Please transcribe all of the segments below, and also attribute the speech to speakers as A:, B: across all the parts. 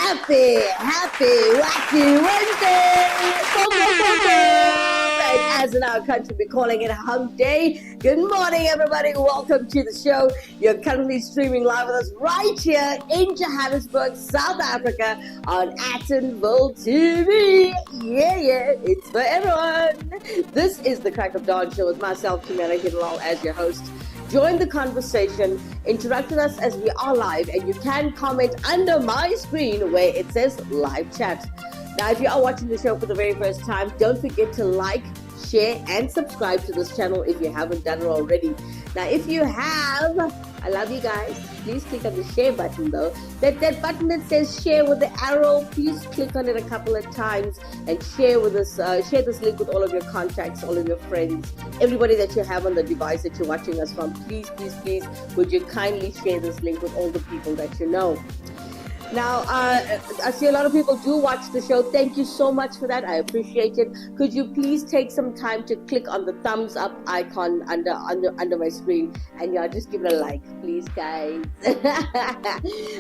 A: Happy Wacky Wednesday! And as in our country, we're calling it Hump Day. Good morning, everybody. Welcome to the show. You're currently streaming live with us right here in Johannesburg, South Africa on Attenville TV. Yeah, it's for everyone. This is the Crack of Dawn show with myself, Kimera, Heeralal, as your host. Join the conversation, interact with us as we are live, and you can comment under my screen where it says live chat. Now, if you are watching the show for the very first time, don't forget to like, share, and subscribe to this channel if you haven't done it already. Now, if you have, I love you guys. Please click on the share button though. That button that says share with the arrow, please click on it a couple of times and share with us. Share this link with all of your contacts, all of your friends, everybody that you have on the device that you're watching us from. Please, would you kindly share this link with all the people that you know. Now, I see a lot of people do watch the show. Thank you so much for that. I appreciate it. Could you please take some time to click on the thumbs up icon under my screen and just give it a like, please, guys.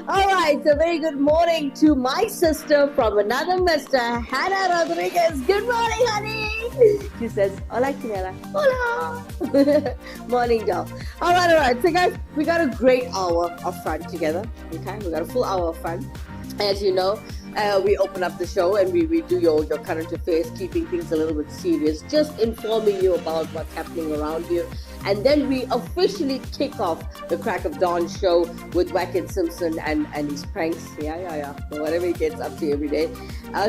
A: All right. So, very good morning to my sister from another Mr. Hannah Rodriguez. Good morning, honey. She says, "Hola, Kimera." Hola. Morning, doll. All right. So, guys, we got a great hour of fun together. Okay, we got a full hour of fun. As you know, we open up the show and we do your current affairs, keeping things a little bit serious, just informing you about what's happening around you. And then we officially kick off the Crack of Dawn show with Wackett Simpson and his pranks. Yeah. Whatever he gets up to every day.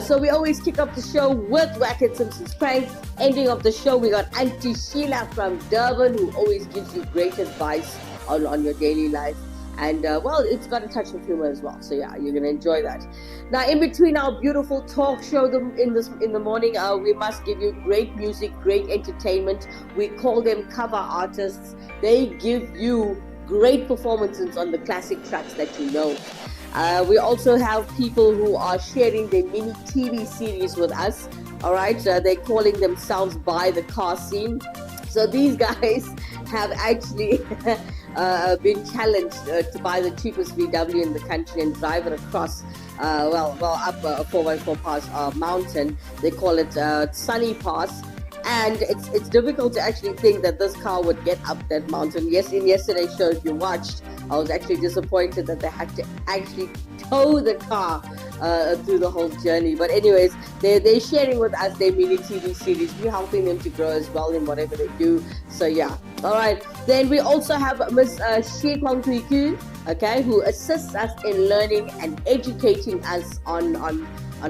A: So we always kick off the show with Wackett Simpson's pranks. Ending of the show, we got Auntie Sheila from Durban, who always gives you great advice on your daily life. And, it's got a touch of humor as well. So, yeah, you're going to enjoy that. Now, in between our beautiful talk show in the morning, we must give you great music, great entertainment. We call them cover artists. They give you great performances on the classic tracks that you know. We also have people who are sharing their mini TV series with us. All right. They're calling themselves By the Car Scene. So these guys have actually been challenged to buy the cheapest VW in the country and drive it across, up a 4x4 pass mountain. They call it Sunny Pass. And it's difficult to actually think that this car would get up that mountain. Yes, in yesterday's show, if you watched, I was actually disappointed that they had to actually tow the car through the whole journey. But anyways, they're sharing with us their mini TV series. We're helping them to grow as well in whatever they do. So yeah. All right. Then we also have Miss Shekwangwiku, okay, who assists us in learning and educating us on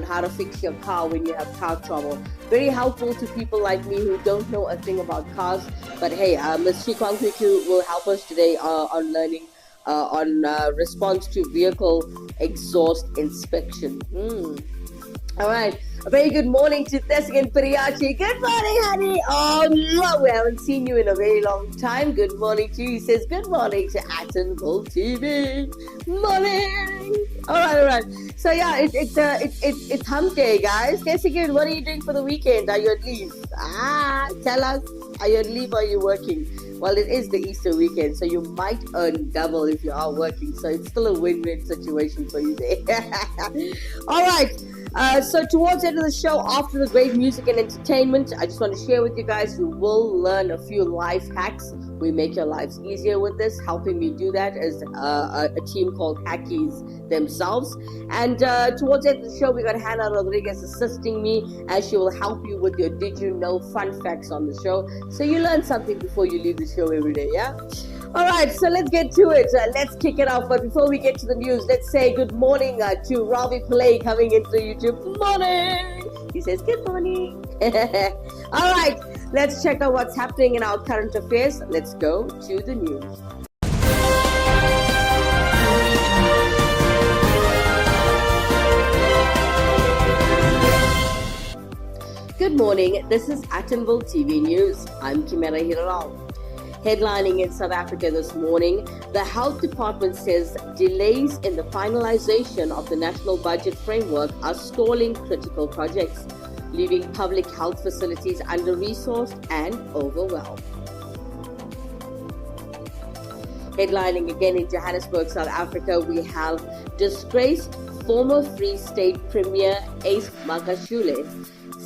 A: how to fix your car when you have car trouble. Very helpful to people like me who don't know a thing about cars. But hey, Ms. Shekwangwiku will help us today on learning on response to vehicle exhaust inspection. All right. A very good morning to Thesigan Piriachi. Good morning, honey. Oh, no, we haven't seen you in a very long time. Good morning to you. He says good morning to Attenville TV. Morning. All right. So yeah, it's Hump Day, guys. Thesigan, what are you doing for the weekend? Are you on leave? Tell us. Are you on leave or are you working? Well, it is the Easter weekend, so you might earn double if you are working. So it's still a win-win situation for you there. All right. So towards the end of the show, after the great music and entertainment, I just want to share with you guys, you will learn a few life hacks. We make your lives easier with this. Helping me do that is a team called Hackies themselves. And towards the end of the show, we got Hannah Rodriguez assisting me as she will help you with your Did You Know fun facts on the show. So you learn something before you leave the show every day, yeah? All right, so let's get to it. Let's kick it off. But before we get to the news, let's say good morning to Ravi Pillay coming into YouTube. Morning! He says good morning. All right, let's check out what's happening in our current affairs. Let's go to the news. Good morning, this is Attenville TV News. I'm Kimera Heeralal. Headlining in South Africa this morning, the Health Department says delays in the finalization of the National Budget Framework are stalling critical projects, leaving public health facilities under-resourced and overwhelmed. Headlining again in Johannesburg, South Africa, we have disgraced former Free State Premier Ace Magashule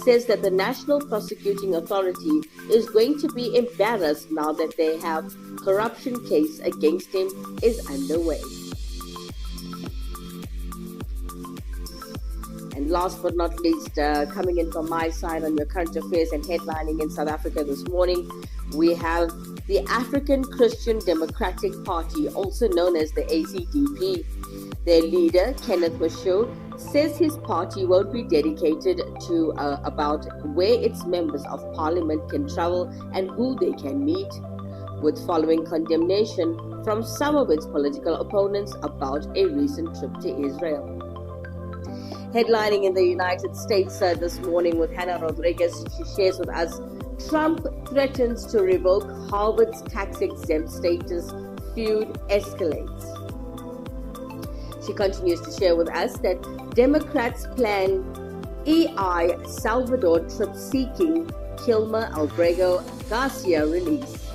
A: says that the National Prosecuting Authority is going to be embarrassed now that they have corruption case against him is underway. And last but not least, coming in from my side on your current affairs and headlining in South Africa this morning, we have the African Christian Democratic Party, also known as the ACDP. Their leader, Kenneth Mashoe, says his party won't be dedicated to about where its members of parliament can travel and who they can meet, with following condemnation from some of its political opponents about a recent trip to Israel. Headlining in the United States this morning with Hannah Rodriguez, she shares with us, Trump threatens to revoke Harvard's tax-exempt status, feud escalates. She continues to share with us that Democrats plan EI Salvador trip-seeking Kilmer Albrego Garcia release.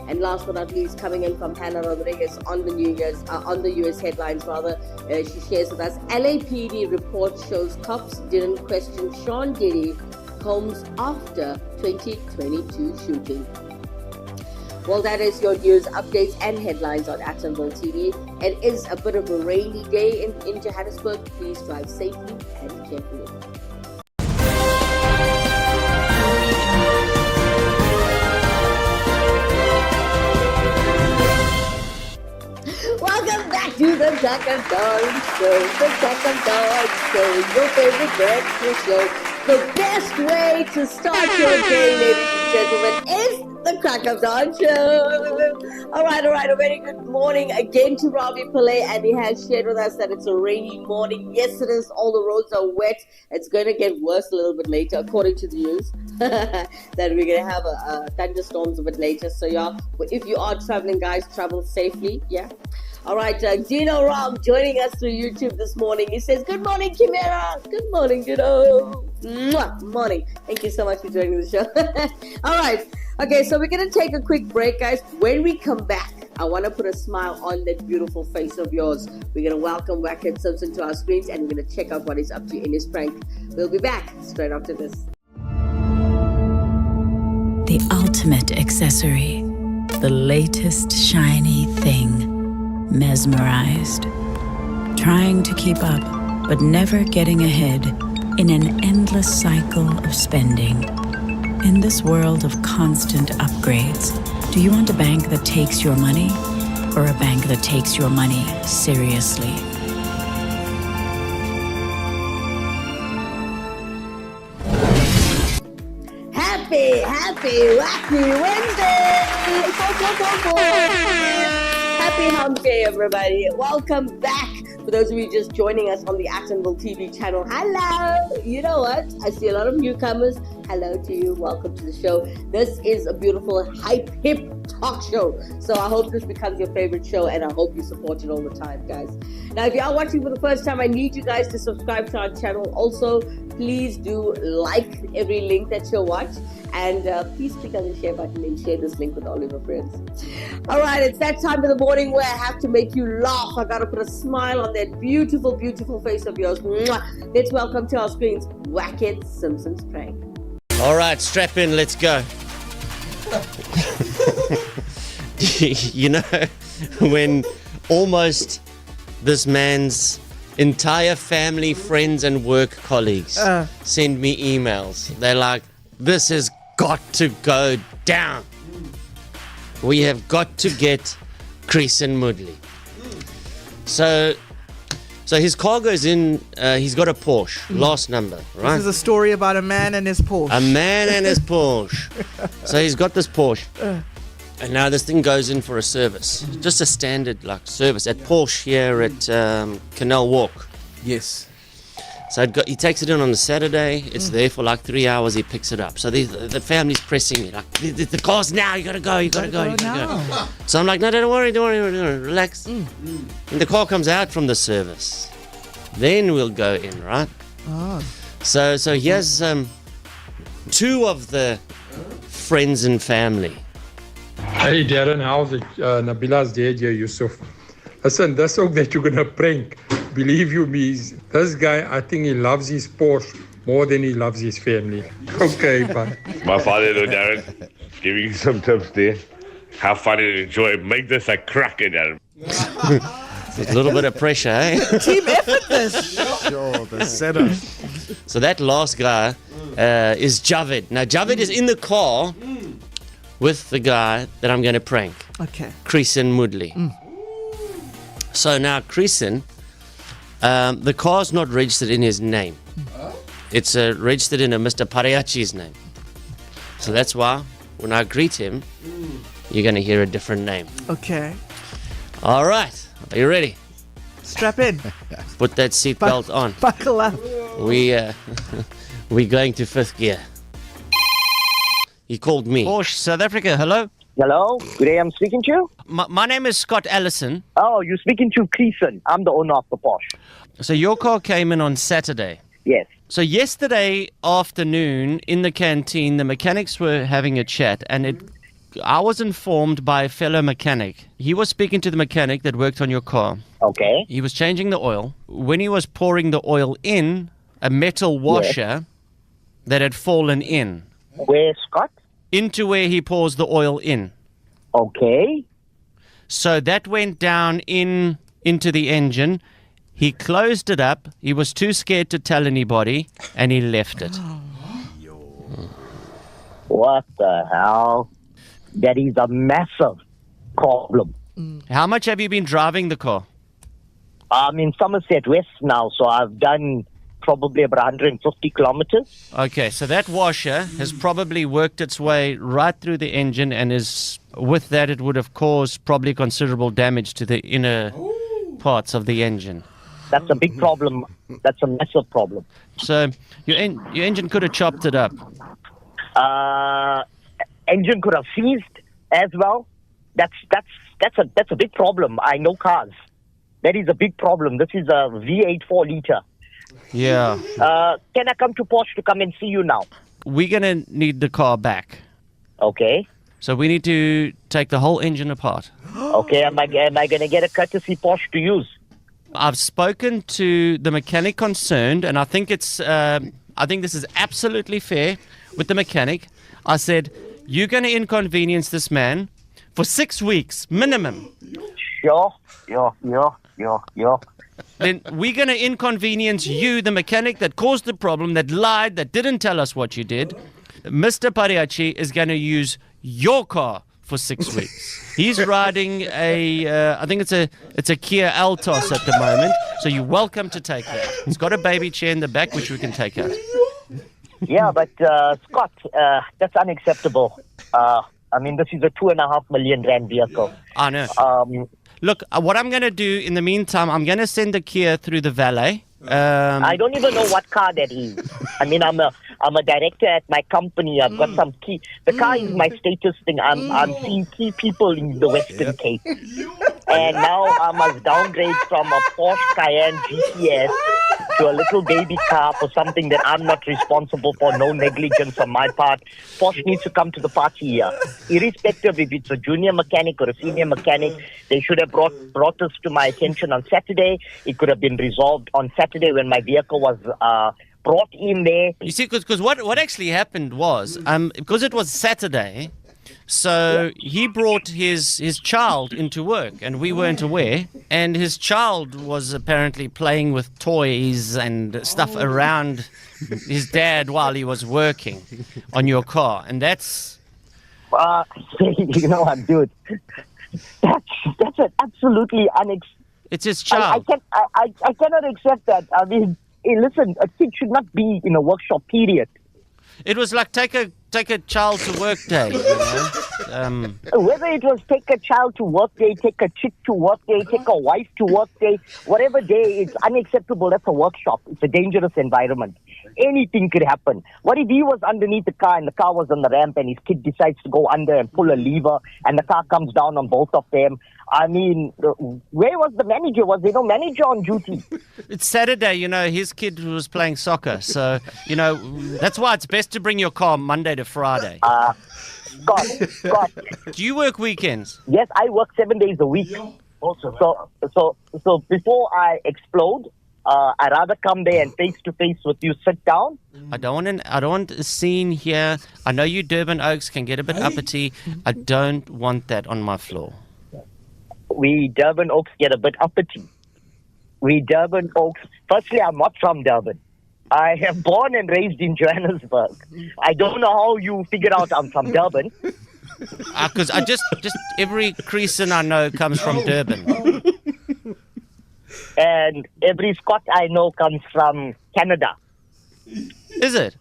A: And last but not least, coming in from Hannah Rodriguez on the US headlines, she shares with us, LAPD report shows cops didn't question Sean Diddy Combs after 2022 shooting. Well, that is your news updates and headlines on Actonville TV. It is a bit of a rainy day in Johannesburg. Please drive safely and carefully. Welcome back to the Jack and Dawn Show. The Jack and Dawn Show, your favorite breakfast show. The best way to start your day, ladies and gentlemen, is the Crack of Dawn Show. All right. A very good morning again to Ravi Pillay, and he has shared with us that it's a rainy morning. Yes, it is. All the roads are wet. It's going to get worse a little bit later, according to the news. That we're going to have thunderstorms a bit later. So, yeah, if you are traveling, guys, travel safely. Yeah. All right, Dino Ram joining us through YouTube this morning. He says, good morning, Kimera. Good morning, Dino. Mwah. Morning. Thank you so much for joining the show. All right. Okay, so we're going to take a quick break, guys. When we come back, I want to put a smile on that beautiful face of yours. We're going to welcome Wackett Simpson to our screens, and we're going to check out what he's up to in his prank. We'll be back straight after this.
B: The ultimate accessory. The latest shiny thing. Mesmerized, trying to keep up, but never getting ahead in an endless cycle of spending. In this world of constant upgrades, do you want a bank that takes your money or a bank that takes your money seriously?
A: Happy, wacky Wednesday! Happy hump day, everybody. Welcome back. For those of you just joining us on the Actonville TV channel, hello. You know what? I see a lot of newcomers. Hello to you. Welcome to the show. This is a beautiful, hip talk show. So I hope this becomes your favorite show, and I hope you support it all the time, guys. Now, if you are watching for the first time, I need you guys to subscribe to our channel. Also, please do like every link that you watch. And please click on the share button and share this link with all of your friends. All right, it's that time of the morning where I have to make you laugh. I got to put a smile on that beautiful, beautiful face of yours. Mwah. Let's welcome to our screens, Wackett Simpson's prank.
C: All right, strap in, let's go. You know, when almost this man's entire family, friends, and work colleagues send me emails, they're like, this has got to go down. We have got to get Chris and Mudley. So his car goes in, he's got a Porsche, last number, right?
D: This is a story about a man and his Porsche.
C: A man and his Porsche. So he's got this Porsche. And now this thing goes in for a service. Just a standard service at Porsche here at Canal Walk.
D: Yes.
C: So he takes it in on a Saturday. It's there for 3 hours. He picks it up. So the family's pressing me the car's now. You gotta go. So I'm like, no, don't worry, relax. And the car comes out from the service. Then we'll go in, right?
D: Oh.
C: So here's two of the friends and family.
E: Hey Darren, how's it? Nabila's dad here, Yusuf. Listen, that's ook that you're gonna prank. believe you me, this guy, I think he loves his Porsche more than he loves his family. Okay, bye.
F: My father-in-law, Darren, giving you some tips there. Have fun and enjoy. Make this a cracker, Darren.
C: A little bit of pressure, eh?
D: Team effort this.
G: Sure, the setup.
C: So that last guy is Javed. Now, Javed is in the car with the guy that I'm going to prank,
D: Okay.
C: Creason Moodley. So now, Creason, the car's not registered in his name. It's registered in a Mr. Pariachi's name. So that's why when I greet him, you're going to hear a different name.
D: Okay.
C: All right. Are you ready?
D: Strap in.
C: Put that seatbelt on.
D: Buckle up.
C: We're going to fifth gear. He called me. Porsche, South Africa, hello?
H: Hello, good day, I'm speaking to you.
C: My name is Scott Allison.
H: Oh, you're speaking to Creason. I'm the owner of the Porsche.
C: So your car came in on Saturday.
H: Yes.
C: So yesterday afternoon in the canteen, the mechanics were having a chat, and I was informed by a fellow mechanic. He was speaking to the mechanic that worked on your car.
H: Okay.
C: He was changing the oil. When he was pouring the oil in, a metal washer that had fallen in.
H: Where, Scott?
C: Into where he pours the oil in.
H: Okay.
C: So that went down into the engine. He closed it up. He was too scared to tell anybody, and he left it.
H: What the hell? That is a massive problem.
C: How much have you been driving the car?
H: I'm in Somerset West now, so I've done probably about 150 kilometers.
C: Okay, so that washer has probably worked its way right through the engine, and with that it would have caused probably considerable damage to the inner parts of the engine.
H: That's a big problem. That's a massive problem.
C: So your engine could have chopped it up.
H: Engine could have seized as well. That's a big problem. I know cars. That is a big problem. This is a V8 4-liter.
C: Yeah.
H: Can I come to Porsche to come and see you now?
C: We're going to need the car back.
H: Okay.
C: So we need to take the whole engine apart.
H: Okay, am I going to get a courtesy Porsche to use?
C: I've spoken to the mechanic concerned, and I think this is absolutely fair with the mechanic. I said, you're going to inconvenience this man for 6 weeks minimum.
H: Sure.
C: Then we're going to inconvenience you, the mechanic that caused the problem, that lied, that didn't tell us what you did. Mr. Pariachi is going to use your car for 6 weeks. He's riding I think it's a Kia Altos at the moment, so you're welcome to take that. It's got a baby chair in the back, which we can take out.
H: Yeah, but Scott, that's unacceptable. This is a 2.5 million rand vehicle.
C: I know. Look, what I'm going to do in the meantime, I'm going to send the Kia through the valet.
H: I don't even know what car that is. I'm a director at my company. I've got some key. The car is my status thing. I'm seeing key people in the Western Cape. And now I must downgrade from a Porsche Cayenne GTS to a little baby car for something that I'm not responsible for. No negligence on my part. Porsche needs to come to the party here. Irrespective if it's a junior mechanic or a senior mechanic, they should have brought this to my attention on Saturday. It could have been resolved on Saturday when my vehicle was brought in there.
C: You see, because what actually happened was, because it was Saturday, so he brought his child into work, and we weren't aware, and his child was apparently playing with toys and stuff around his dad while he was working on your car, and that's...
H: You know what, dude? That's an absolutely
C: It's his child.
H: I cannot accept that. I mean, hey, listen, a kid should not be in a workshop, period.
C: It was like take a child to work day, you know?
H: Whether it was take a child to work day, take a chick to work day, take a wife to work day, whatever day, it's unacceptable. That's a workshop. It's a dangerous environment. Anything could happen. What if he was underneath the car and the car was on the ramp and his kid decides to go under and pull a lever and the car comes down on both of them? I mean, where was the manager? Was there no manager on duty?
C: It's Saturday, you know, his kid was playing soccer. So, you know, that's why it's best to bring your car Monday to Friday.
H: Scott.
C: Do you work weekends?
H: Yes, I work 7 days a week. Awesome. So before I explode, I'd rather come there and face to face with you. Sit down.
C: I don't want a scene here. I know you Durban Oaks can get a bit uppity. I don't want that on my floor.
H: We Durban Oaks get a bit uppity. We Durban Oaks. Firstly, I'm not from Durban. I am born and raised in Johannesburg. I don't know how you figured out I'm from Durban.
C: Because I just every Creason I know comes from Durban.
H: And every Scot I know comes from Canada.
C: Is it?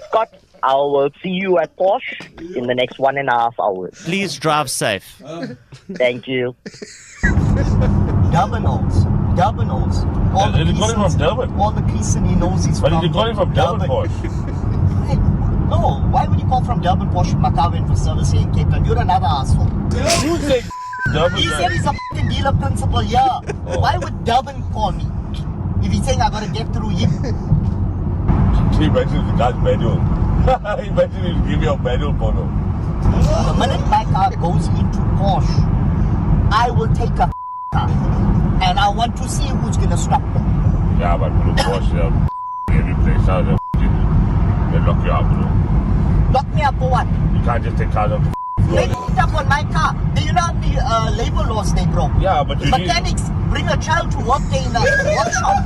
H: Scott, I will see you at Porsche in the next 1.5 hours.
C: Please drive safe.
H: Thank you.
G: Durban Oaks. Durban Oaks. All
F: Did you call him from Durban?
G: All the Creason he knows is
F: But
G: from
F: did you call him from Durban, Porsche?
G: Hey, no, why would you call from Durban Porsche Macau in for service here in Cape Town? You're another asshole.
F: You say Durban?
G: He said he's a f***ing dealer principal here. Why would Durban call me? If he's saying I gotta get through him.
F: He mentioned the guy's manual. He mentioned he'll give you a manual photo.
G: The minute my car goes into Porsche, I will take a car. And I want to see who's gonna stop me.
F: Yeah, but for the Porsche, every place out there, they lock you up, bro.
G: Lock me up for what?
F: You can't just take cars off the
G: They
F: floor.
G: locked up on my car. Do you know how many labor laws they broke?
F: Yeah, but you need...
G: Mechanics bring a child to work day in a workshop.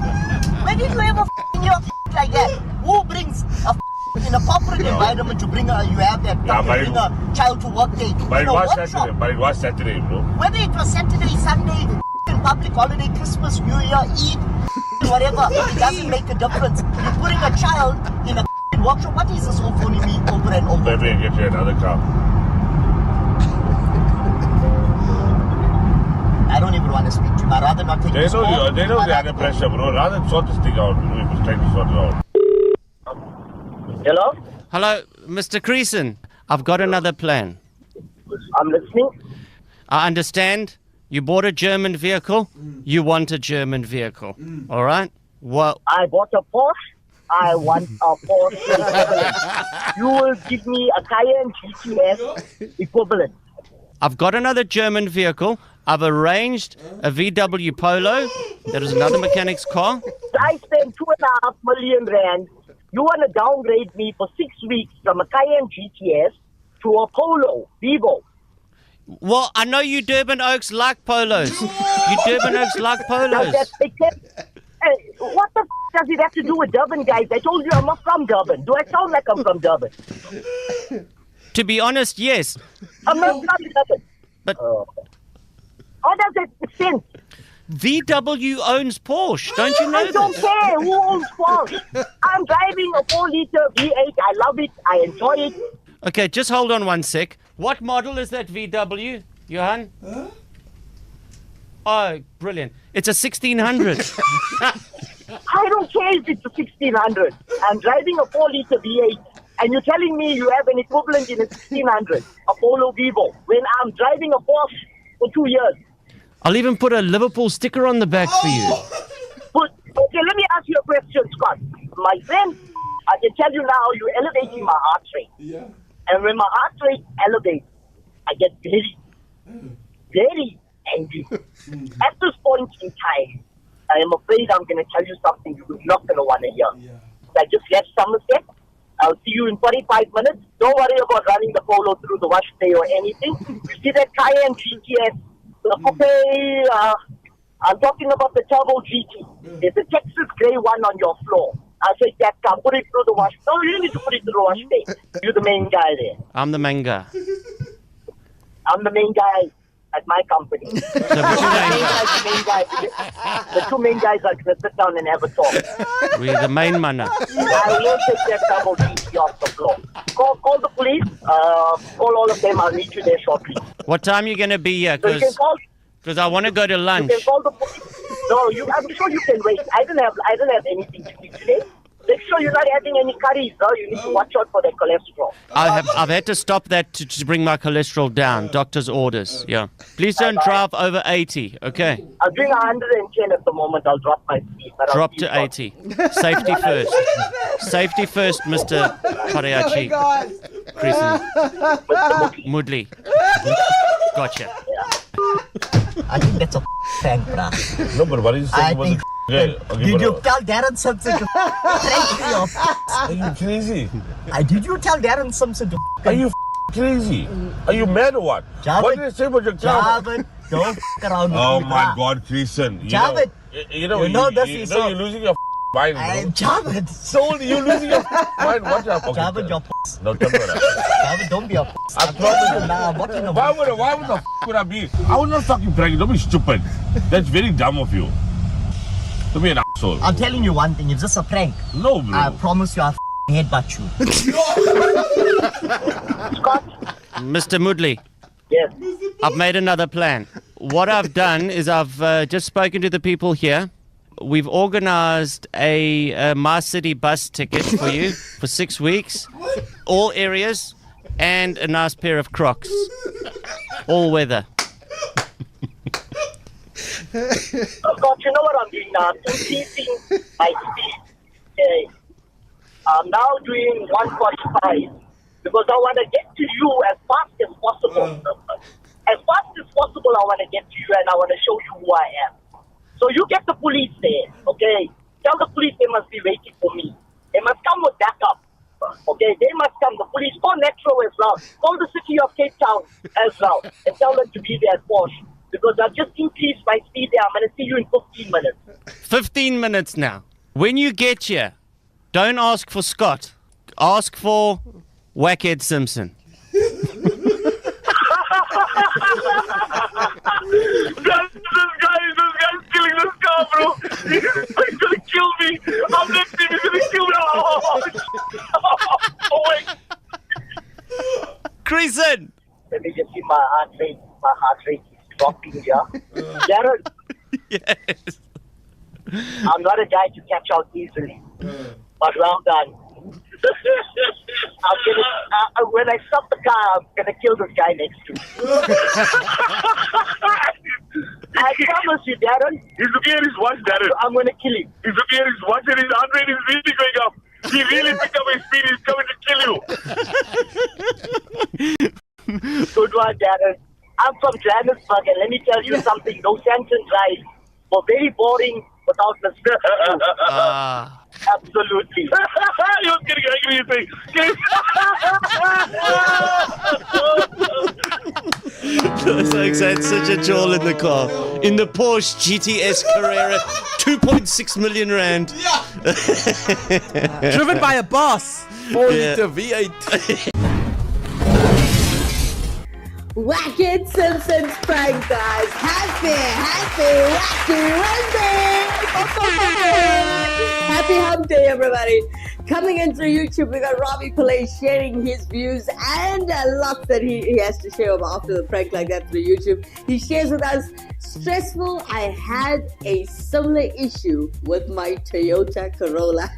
G: When did you ever in your like that? Who brings in a corporate environment to bring you have that
F: Yeah, but
G: bring a child to work day
F: But
G: in
F: it
G: a
F: was
G: workshop?
F: Saturday. But it was Saturday, bro.
G: Whether it was Saturday, Sunday, public holiday, Christmas, New Year, Eid, whatever, it doesn't make a difference. You're putting a child in a workshop. What is this all phoning me over and over?
F: Maybe I get you another car.
G: I don't even want to speak to him. I'd rather not take
F: They
G: this call.
F: know they're under pressure, bro. Rather than sort this thing out, bro. We must try to sort it out.
H: Hello?
C: Hello, Mr. Creason. I've got another plan.
H: I'm listening.
C: I understand you bought a German vehicle. You want a German vehicle. All right? Well,
H: I bought a Porsche. I want a Porsche equivalent. You will give me a Cayenne GTS equivalent.
C: I've got another German vehicle. I've arranged a VW Polo. That is another mechanic's car.
H: I spent 2.5 million rand. You want to downgrade me for 6 weeks from a Cayenne GTS to a Polo Vivo.
C: Well, I know you Durban Oaks like polos. You Durban Oaks like
H: Does
C: polos.
H: that make sense? Hey, what the does it have to do with Durban, guys? I told you I'm not from Durban. Do I sound like I'm from Durban?
C: To be honest, yes.
H: I'm not from Durban.
C: But
H: How does that make sense?
C: VW owns Porsche. Don't you know
H: I don't
C: this?
H: care who owns Porsche. I'm driving a 4-liter V8. I love it. I enjoy it.
C: Okay, just hold on one sec. What model is that VW, Johan? Oh, brilliant. It's a 1600.
H: I don't care if it's a 1600. I'm driving a 4-liter V8. And you're telling me you have an equivalent in a 1600, a Polo Vivo, when I'm driving a Porsche for 2 years.
C: I'll even put a Liverpool sticker on the back for you.
H: But, okay, let me ask you a question, Scott. My friend, I can tell you now, you're elevating my heart rate. Yeah. And when my heart rate elevates, I get very, very angry. At this point in time, I am afraid I'm going to tell you something you're not going to want to hear. Yeah. I just left Somerset. I'll see you in 45 minutes. Don't worry about running the Polo through the wash bay or anything. You see that Cayenne GTS, the coupe, I'm talking about the Turbo GT. There's a Texas grey one on your floor. I'll take that car, put it through the wash. No, you need to put it through the wash bay. You're the main guy there.
C: I'm the main guy.
H: I'm the main guy at my company.
C: So what's your name?
H: The two main guys are going to sit down and have a talk.
C: We're the main manna.
H: I will take that Turbo GT off the floor. Call the police. Call all of them. I'll meet you there shortly.
C: What time are you going to be here?
H: So you can call.
C: Because I want to go to lunch.
H: You can call the police. No, I'm sure you can wait. I don't have anything to eat today. Make sure you're not having any curries, though. You need to watch out for that cholesterol.
C: I've had to stop that to bring my cholesterol down. Doctor's orders. Yeah. Please don't drive over 80. Okay.
H: I'm doing 110 at the moment. I'll drop my speed.
C: Drop to 80. Safety first. Safety first, Mr. Pareachi. Creason. Mudley. Gotcha.
H: Yeah.
G: I think that's a prank, bruh.
F: No, but what are you saying about the guy? Okay,
G: Did
F: but,
G: you tell Darren Simpson to prank you?
F: Are you crazy?
G: Did you tell Darren Simpson to
F: Are you crazy? Are you mad or what?
G: Javed,
F: What did I say about your car?
G: Javed, don't around with
F: Oh
G: me,
F: my
G: bruh.
F: God, Christian.
G: Javed,
F: you know this is
G: so-
F: you're losing your mind, bro.
G: Javed,
F: Soul, you're losing your mind. What your fucking
G: Javed, your puss.
F: No, tell me that.
G: Javed, don't be a puss.
F: I promise you.
G: Nah, what in the
F: Why would the would I be? I would not fucking prank you. Don't be stupid. That's very dumb of you. To be an asshole.
G: I'm telling you one thing, if this is a prank,
F: No, bro.
G: I promise you I'll headbutt you.
H: Scott?
C: Mr. Moodley,
H: Yes.
C: I've made another plan. What I've done is I've just spoken to the people here. We've organized a My City bus ticket for you for 6 weeks, all areas, and a nice pair of Crocs, all weather.
H: Scott, you know what I'm doing now? I'm increasing my speed. Okay. I'm now doing 145 because I want to get to you as fast as possible. As fast as possible, I want to get to you and I want to show you who I am. So you get the police there, okay? Tell the police they must be waiting for me. They must come with backup, okay? They must come. The police, call Metro as well. Call the city of Cape Town as well and tell them to be there at Porsche. Because I've just increased my speed there. I'm going to see you in 15 minutes.
C: 15 minutes now. When you get here, don't ask for Scott. Ask for Wackhead Simpson.
F: This guy's killing this car, bro. He's gonna kill me. I'm next to him. He's gonna kill me. Oh wait.
C: Creason!
H: Let me just see my heart rate. My heart rate is dropping here. Jared,
C: Yes.
H: I'm not a guy to catch out easily. But well done. When I stop the car, I'm gonna kill this guy next to me. I promise you, Darren.
F: He's looking at his watch, Darren.
H: I'm gonna kill him.
F: He's looking at his watch and his heart rate is really going up. He really picked up his speed. He's coming to kill you.
H: Good one, Darren. I'm from Johannesburg, and let me tell you something. Those Santon drives were very boring without the Absolutely.
F: You're getting angry, you think.
C: Folks, I had such a jaw in the car. In the Porsche GTS Carrera, 2.6 million rand.
D: Driven by a boss.
I: 4-liter V8.
A: Wackhead Simpson's prank, guys. Happy Wacky Wednesday! Happy Hump Day, everybody. Coming in through YouTube, we got Robbie Pillay sharing his views and a lot that he has to share after the prank like that through YouTube. He shares with us, stressful, I had a similar issue with my Toyota Corolla.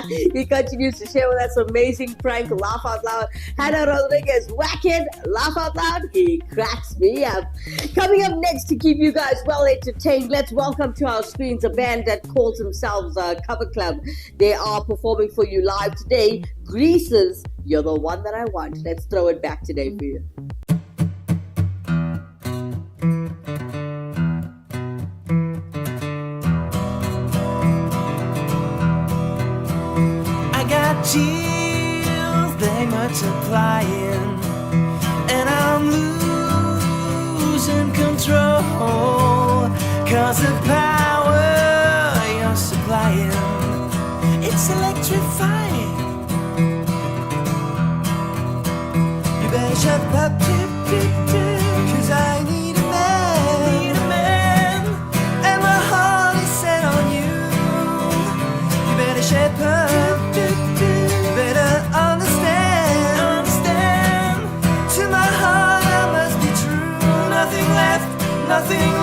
A: He continues to share with us amazing prank, laugh out loud. Hannah Rodriguez, Wackhead, laugh out loud. He cracks me up. Coming up next to keep you guys well entertained, let's welcome to our screens a band that calls themselves Cover Club. They are performing for you live today. Greases, You're the One That I Want. Let's throw it back today for you.
J: I got chills, they multiplying, and I'm losing control, 'cause the power you're supplying, it's electrifying. You better shut up, 'cause I need a man, and my heart is set on you. You better shut up, you better understand. To my heart I must be true. Nothing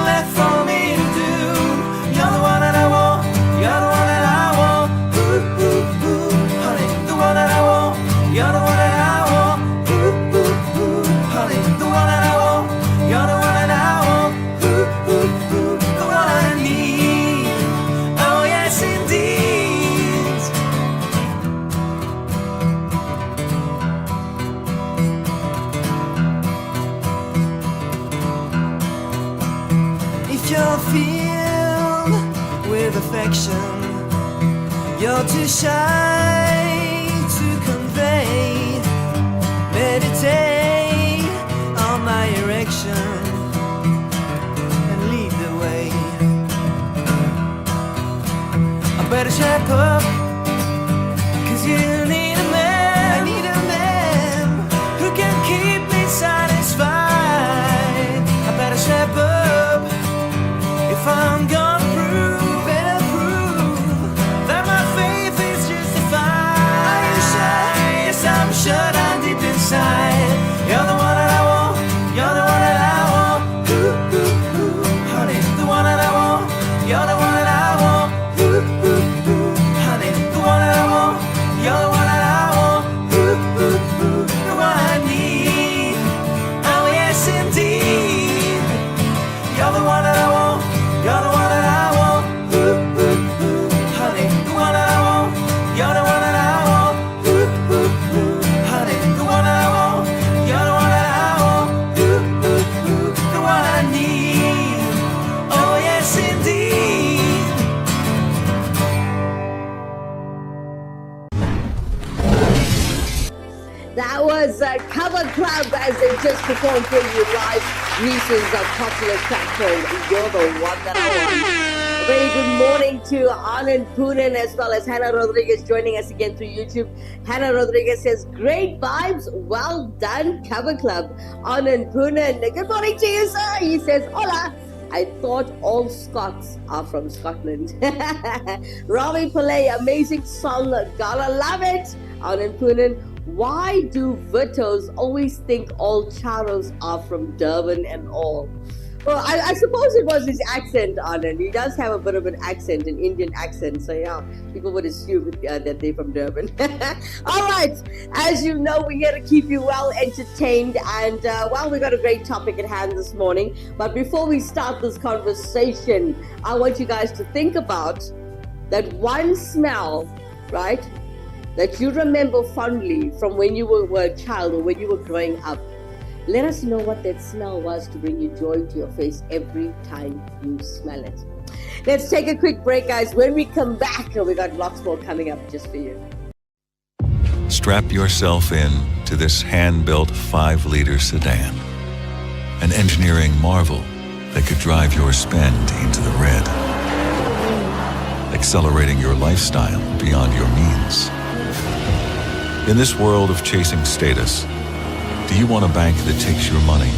J: left for me to do. You're the one that I want. You're the one that I want. Ooh, ooh, ooh, honey, the one that I want. You're the one that I want. Ooh, ooh, ooh, honey, the one that I want. You're the one that I want. Ooh, ooh, ooh, the one I need. Oh yes, indeed. with affection. You're too shy to convey. Meditate on my erection and lead the way. I better shape up, 'cause you need a man. I need a man who can keep me satisfied. I better shape up if I'm gonna prove that my faith is justified. Are you sure? Yes, I'm sure down deep inside. You're the one that I want. You're the one that I want. Ooh, ooh, ooh, honey, the one that I want. You're the one that I want. Ooh, ooh, ooh, honey, the one that I want. You're the one that I want. Ooh, ooh, ooh, the one I need. Oh yes, indeed. You're the one that I want. You're the one that I want. Ooh, ooh, ooh, honey, the one that I want. You're the one that I want. Ooh, ooh, ooh, honey, the one that I want. You're the one that I want. Ooh, ooh, ooh, the one I need. Oh yes, indeed.
A: That was Cover Club as they just performed for you live. Reese's popular track called You're the One That I Want. A very good morning to Anand Poonen as well as Hannah Rodriguez joining us again through YouTube. Hannah Rodriguez says, great vibes, well done Cover Club. Anand Poonen, good morning to you sir. He says, hola. I thought all Scots are from Scotland. Robbie Pillay, amazing song, gotta love it. Anand Poonen, why do Vitos always think all Charos are from Durban and all? Well, I suppose it was his accent, Anand. He does have a bit of an accent, an Indian accent. So yeah, people would assume that they're from Durban. All right. As you know, we're here to keep you well entertained. And well, we got a great topic at hand this morning. But before we start this conversation, I want you guys to think about that one smell, right? That you remember fondly from when you were a child or when you were growing up. Let us know what that smell was to bring you joy to your face every time you smell it. Let's take a quick break, guys. When we come back, we got lots more coming up just for you.
K: Strap yourself in to this hand-built 5-liter sedan. An engineering marvel that could drive your spend into the red. Accelerating your lifestyle beyond your means. In this world of chasing status, do you want a bank that takes your money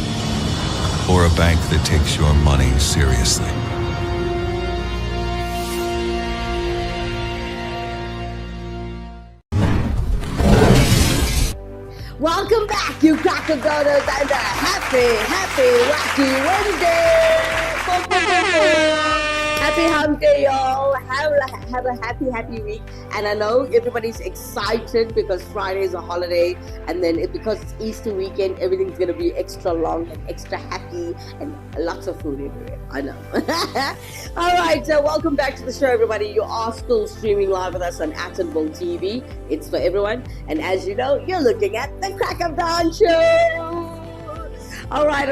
K: or a bank that takes your money seriously?
A: Welcome back, you cracker donors, and a happy wacky Wednesday! Happy hump day, y'all. Have a happy week. And I know everybody's excited because Friday is a holiday, and then because it's Easter weekend, everything's going to be extra long and extra happy and lots of food everywhere. I know. All right, welcome back to the show, everybody. You are still streaming live with us on Attenborough TV. It's for everyone. And as you know, you're looking at the Crack of Dawn Show. All right.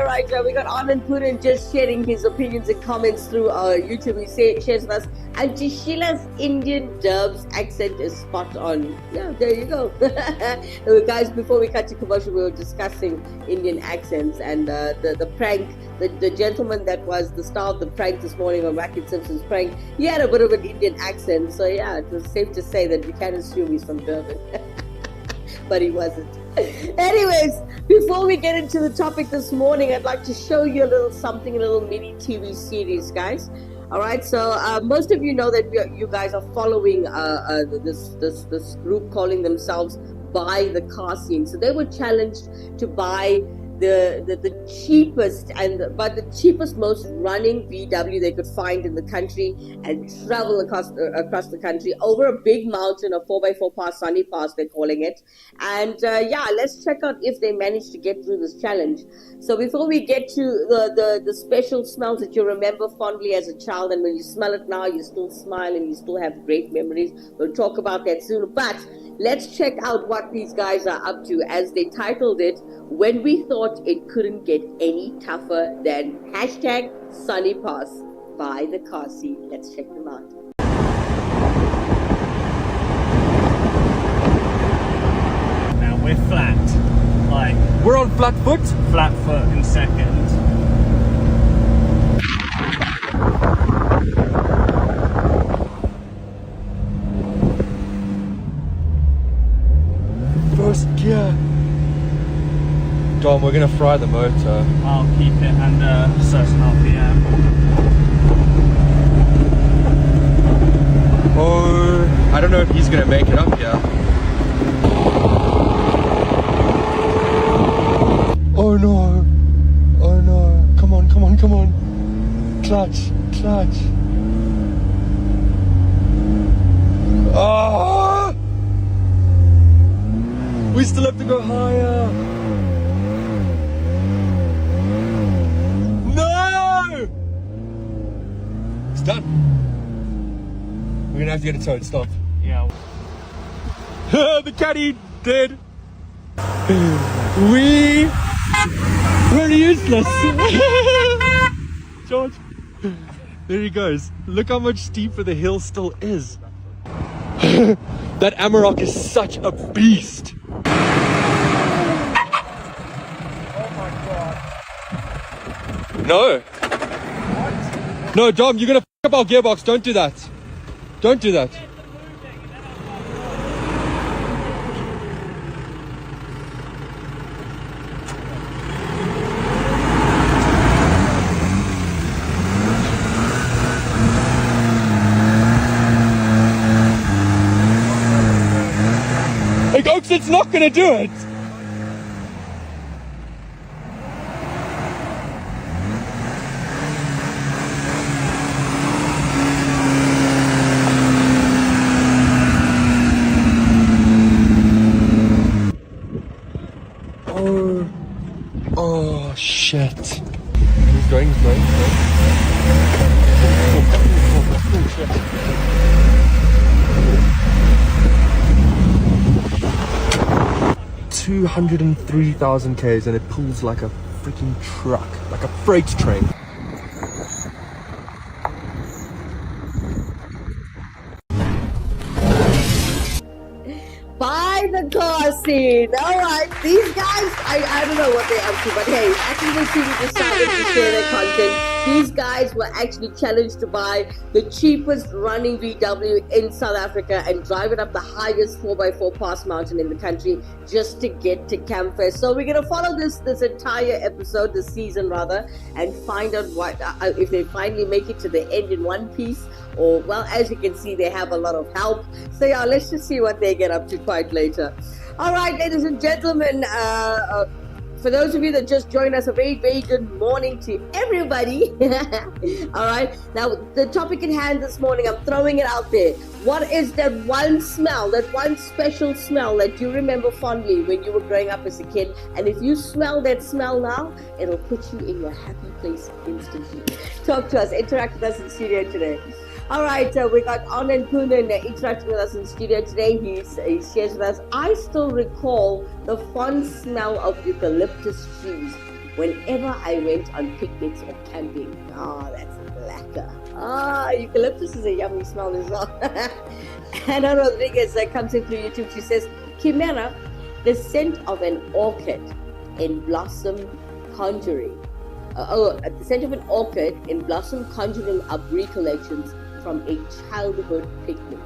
A: We got Anand Poonen just sharing his opinions and comments through YouTube. He shares with us, Auntie Sheila's Indian Durbs accent is spot on. Yeah, there you go. Guys, before we cut to commercial, we were discussing Indian accents and the prank. The gentleman that was the star of the prank this morning on Wacky Simpson's prank, he had a bit of an Indian accent. So yeah, it was safe to say that we can assume he's from Durban. But he wasn't. Anyways, before we get into the topic this morning, I'd like to show you a little something, a little mini TV series, guys. All right, so most of you know that you guys are following this group calling themselves Buy the Car Scene. So they were challenged to buy the cheapest, most running VW they could find in the country and travel across the country over a big mountain, a 4x4 pass, Sunny Pass they're calling it. And let's check out if they managed to get through this challenge. So before we get to the special smells that you remember fondly as a child, and when you smell it now you still smile and you still have great memories, we'll talk about that soon. But let's check out what these guys are up to, as they titled it, When We Thought It Couldn't Get Any Tougher Than #Sunny Pass. by the car seat. Let's check them out.
L: Now we're flat. Like,
I: we're on flat foot?
L: Flat foot in second.
I: First gear. Dom, we're gonna fry the motor.
L: I'll keep it under certain RPM.
I: Oh, I don't know if he's gonna make it up here. Oh no. Oh no. Come on, come on, come on. Clutch, clutch. Ah! We still have to go higher. No! It's done. We're gonna have to get it towed. Stop.
L: Yeah.
I: The caddy did. We're useless. George. There he goes. Look how much steeper the hill still is. That Amarok is such a beast. No. No, Dom, you're gonna f up our gearbox. Don't do that. Don't do that. Hey, Oaks, it's not gonna do it. Oh shit. He's going, he's going, he's going. Oh, shit. 203,000 Ks and it pulls like a freaking truck, like a freight train.
A: By the car scene. Alright, these guys, I don't know what they're up to, but hey, Activate TV decided to share their content. These guys were actually challenged to buy the cheapest running VW in South Africa and drive it up the highest 4x4 pass mountain in the country just to get to Campfest. So we're going to follow this entire episode, this season rather, and find out what if they finally make it to the end in one piece. Or, well, as you can see, they have a lot of help. So yeah, let's just see what they get up to quite later. All right, ladies and gentlemen, for those of you that just joined us, a very, very good morning to everybody. All right, now the topic in hand this morning, I'm throwing it out there. What is that one smell, that one special smell that you remember fondly when you were growing up as a kid? And if you smell that smell now, it'll put you in your happy place instantly. Talk to us, interact with us in studio today. All right, we got Anand Poonen interacting with us in the studio today. He shares with us, I still recall the fond smell of eucalyptus trees whenever I went on picnics or camping. Oh, that's lekker. Ah, eucalyptus is a yummy smell as well. Anna Rodriguez comes in through YouTube. She says, Kimera, the scent of an orchid in blossom conjuring. The scent of an orchid in blossom conjuring up recollections from a childhood picnic.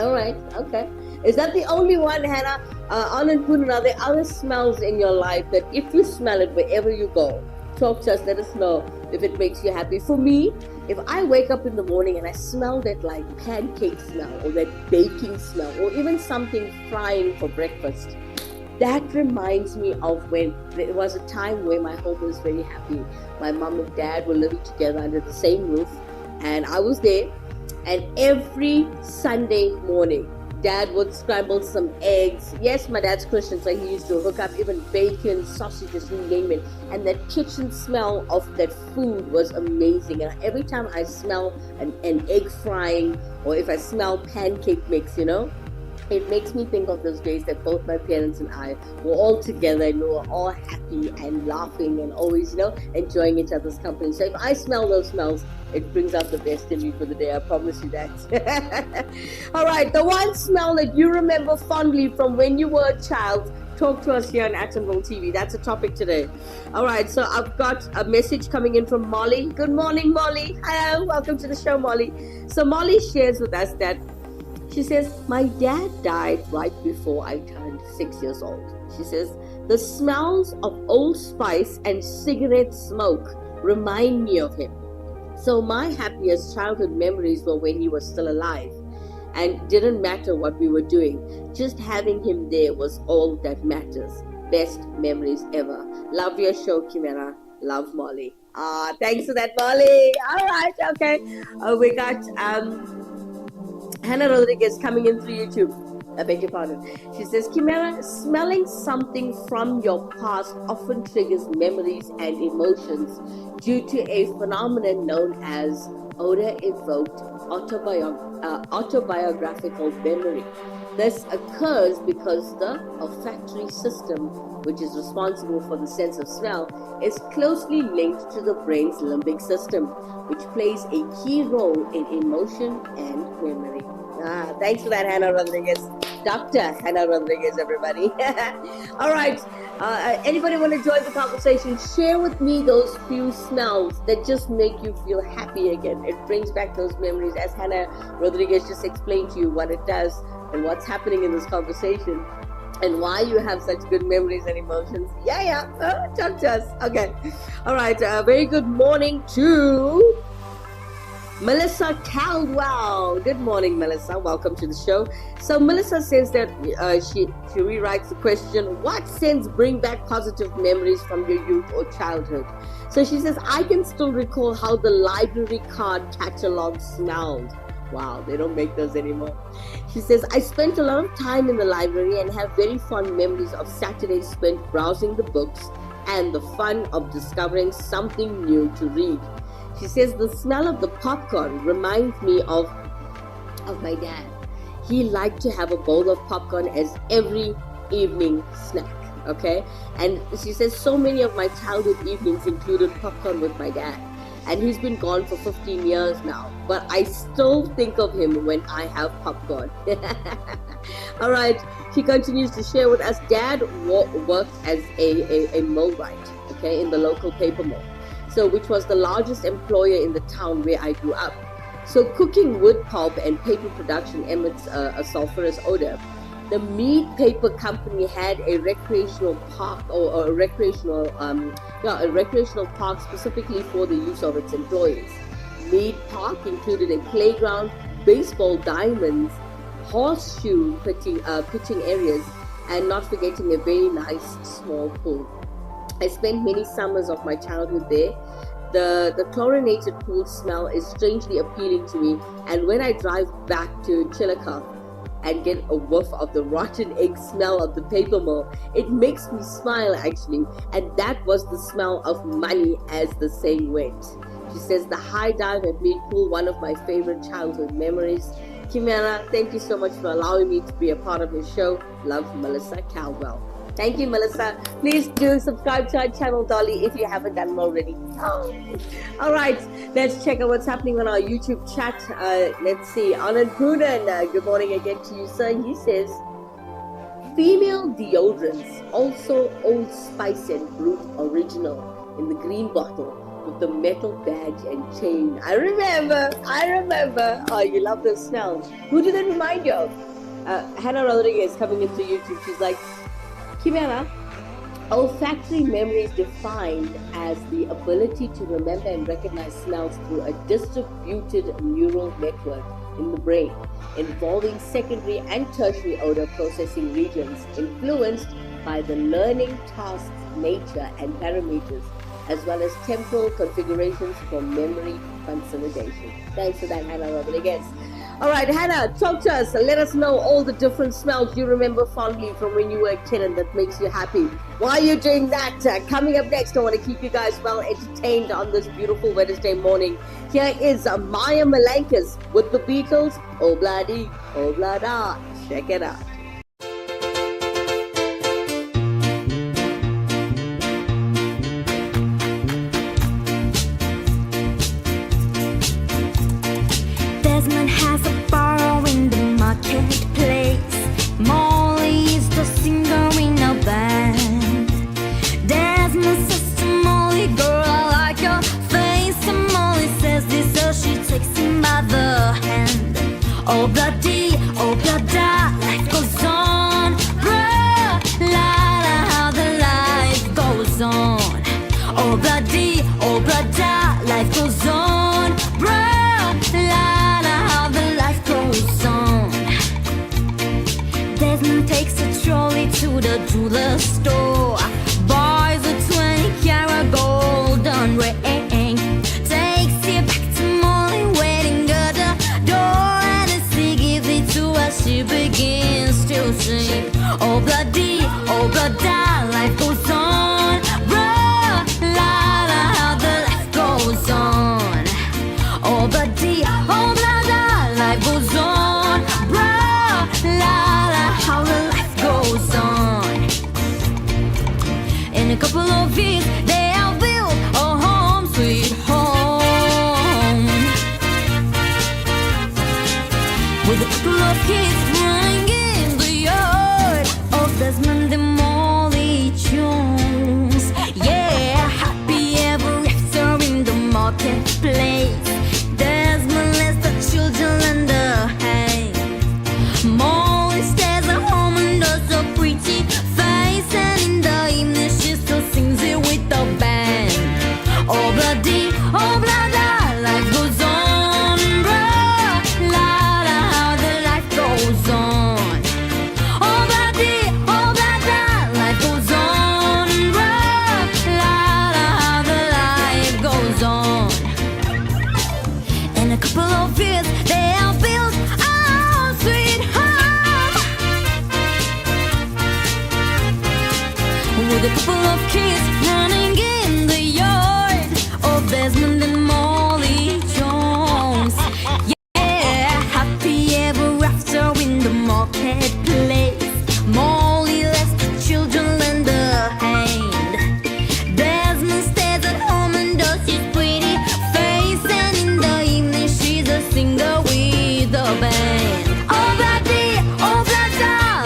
A: All right, okay. Is that the only one, Hannah? Anand Poonen, are there other smells in your life that if you smell it wherever you go, talk to us, let us know if it makes you happy. For me, if I wake up in the morning and I smell that like pancake smell or that baking smell or even something frying for breakfast, that reminds me of when there was a time where my home was very happy. My mom and dad were living together under the same roof, and I was there. And every Sunday morning, Dad would scramble some eggs. Yes, my dad's Christian, so he used to hook up even bacon, sausages, you name it. And that kitchen smell of that food was amazing. And every time I smell an egg frying, or if I smell pancake mix, you know, it makes me think of those days that both my parents and I were all together and we were all happy and laughing and always, enjoying each other's company. So if I smell those smells, it brings out the best in me for the day. I promise you that. All right, the one smell that you remember fondly from when you were a child, talk to us here on Atomville TV. That's a topic today. All right, so I've got a message coming in from Molly. Good morning, Molly. Hello, welcome to the show, Molly. So Molly shares with us that she says, my dad died right before I turned 6 years old. She says, the smells of Old Spice and cigarette smoke remind me of him. So my happiest childhood memories were when he was still alive. And didn't matter what we were doing. Just having him there was all that matters. Best memories ever. Love your show, Kimera. Love, Molly. Thanks for that, Molly. All right, okay. We got Hannah Rodriguez coming in through YouTube. I beg your pardon. She says, Kimera, smelling something from your past often triggers memories and emotions due to a phenomenon known as odor-evoked autobiographical memory. This occurs because the olfactory system, which is responsible for the sense of smell, is closely linked to the brain's limbic system, which plays a key role in emotion and memory. Thanks for that, Hannah Rodriguez. Dr. Hannah Rodriguez, everybody. All right. Anybody want to join the conversation? Share with me those few smells that just make you feel happy again. It brings back those memories, as Hannah Rodriguez just explained to you what it does and what's happening in this conversation and why you have such good memories and emotions. Talk to us. Okay. All right. Very good morning to Melissa Caldwell. Good morning, Melissa. Welcome to the show. So Melissa says that she rewrites the question, what scents bring back positive memories from your youth or childhood? So she says, I can still recall how the library card catalog smelled. Wow, they don't make those anymore. She says, I spent a lot of time in the library and have very fond memories of Saturdays spent browsing the books and the fun of discovering something new to read. She says, the smell of the popcorn reminds me of my dad. He liked to have a bowl of popcorn as every evening snack, okay? And she says, so many of my childhood evenings included popcorn with my dad. And he's been gone for 15 years now. But I still think of him when I have popcorn. All right. She continues to share with us, Dad worked as a millwright, okay, in the local paper mill. So, which was the largest employer in the town where I grew up. So cooking wood pulp and paper production emits a sulfurous odor. The Mead Paper Company had a recreational park or a recreational park specifically for the use of its employees. Mead Park included a playground, baseball diamonds, horseshoe pitching areas, and not forgetting a very nice small pool. I spent many summers of my childhood there. The chlorinated pool smell is strangely appealing to me, and when I drive back to Chillicothe and get a whiff of the rotten egg smell of the paper mill, it makes me smile actually, and that was the smell of money, as the saying went. She says, the high dive at Mead Pool, one of my favorite childhood memories. Kimera, thank you so much for allowing me to be a part of your show. Love, Melissa Caldwell. Thank you, Melissa. Please do subscribe to our channel, Dolly, if you haven't done it already. All right, let's check out what's happening on our YouTube chat. Let's see. Anand Poonen, good morning again to you, sir. He says, female deodorants, also Old Spice and Brute Original in the green bottle with the metal badge and chain. I remember. Oh, you love those smells. Who did it remind you of? Hannah Rodriguez coming into YouTube. She's like, Kimera, olfactory memory is defined as the ability to remember and recognize smells through a distributed neural network in the brain, involving secondary and tertiary odor processing regions influenced by the learning task's nature and parameters, as well as temporal configurations for memory consolidation. Thanks for that, Hannah Rodriguez. All right, Hannah, talk to us. Let us know all the different smells you remember fondly from when you were a kid and that makes you happy. While you're doing that, coming up next, I want to keep you guys well entertained on this beautiful Wednesday morning. Here is Maya Malankas with the Beatles, Obladi, Oblada. Check it out.
M: Desmond has a borrow in the marketplace. Molly is the singer in a band. Desmond says to Molly, girl, I like your face. And Molly says this, so she takes him by the hand. Oh bloody, life goes on. Bruh, la la, how the life goes on. Oh bloody, life goes on. Bruh, la la, how the life goes on. Desmond takes a trolley to the jeweler store, buys a 20-carat golden ring, takes it back to Molly waiting at the door, and as he gives it to her, she begins to sing. Oh bloody, life goes on. Bruh, la la, how the life goes on. Oh bloody, life goes on. Bruh, la la, how the life goes on. In a couple of years, they have built a home sweet home, with a couple of kids running in the yard of Desmond and Molly Jones. Yeah, happy ever after in the marketplace. Desmond lets the children lend a hand. Molly stays at home and does a pretty face, and in the evening she still sings it with the band. Oh bloody, life goes on. Bruh, la la, how the life goes on. Oh bloody, life goes on. Bruh, la la, how the life goes on. In a couple of years, they have built a sweet home, with a couple of kids running in the yard of Desmond and Molly Jones. Yeah, happy ever after in the marketplace. Molly lets the children lend a hand. Desmond stays at home and does his pretty face, and in the evening she's a singer with the band. Oh bloody,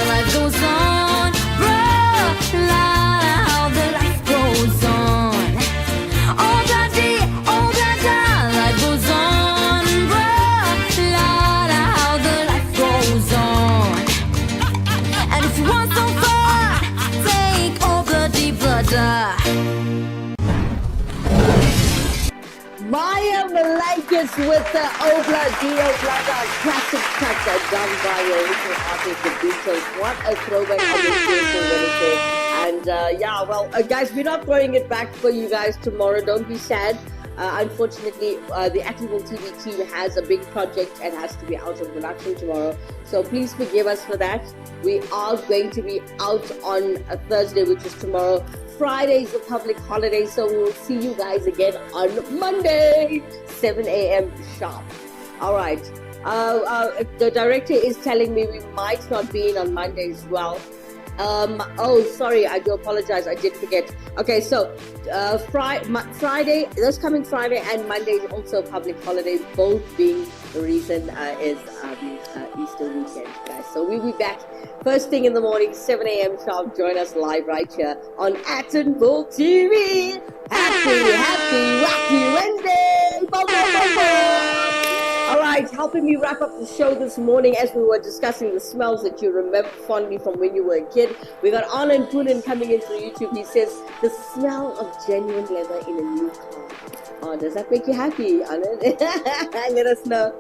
M: life goes on. Bruh, la la, how the life goes on. Oh bloody, life goes on. Bruh, la la, how the life goes on. And if you want some fun, take oh bloody.
A: Maya Malaikis with the Obla Dio Blada classic track done by your original artist, The Beatles. What a throwback on this beautiful Wednesday. And guys, we're not throwing it back for you guys tomorrow. Don't be sad. Unfortunately, the Actionable TV team has a big project and has to be out of production tomorrow. So please forgive us for that. We are going to be out on a Thursday, which is tomorrow. Friday is a public holiday, so we will see you guys again on Monday, 7 a.m. sharp. All right. The director is telling me we might not be in on Monday as well. Sorry, I do apologize. I did forget. Okay, so Friday, this coming Friday and Monday is also a public holiday, both being the reason is Easter weekend, guys. So we'll be back first thing in the morning, 7 a.m. sharp. Join us live right here on Actionable TV. Happy, wacky Wednesday! Boom, boom, boom, boom. All right, helping me wrap up the show this morning as we were discussing the smells that you remember fondly from when you were a kid. We got Anand Poonen coming in through YouTube. He says, the smell of genuine leather in a new car. Oh, does that make you happy, Anand? Let us know.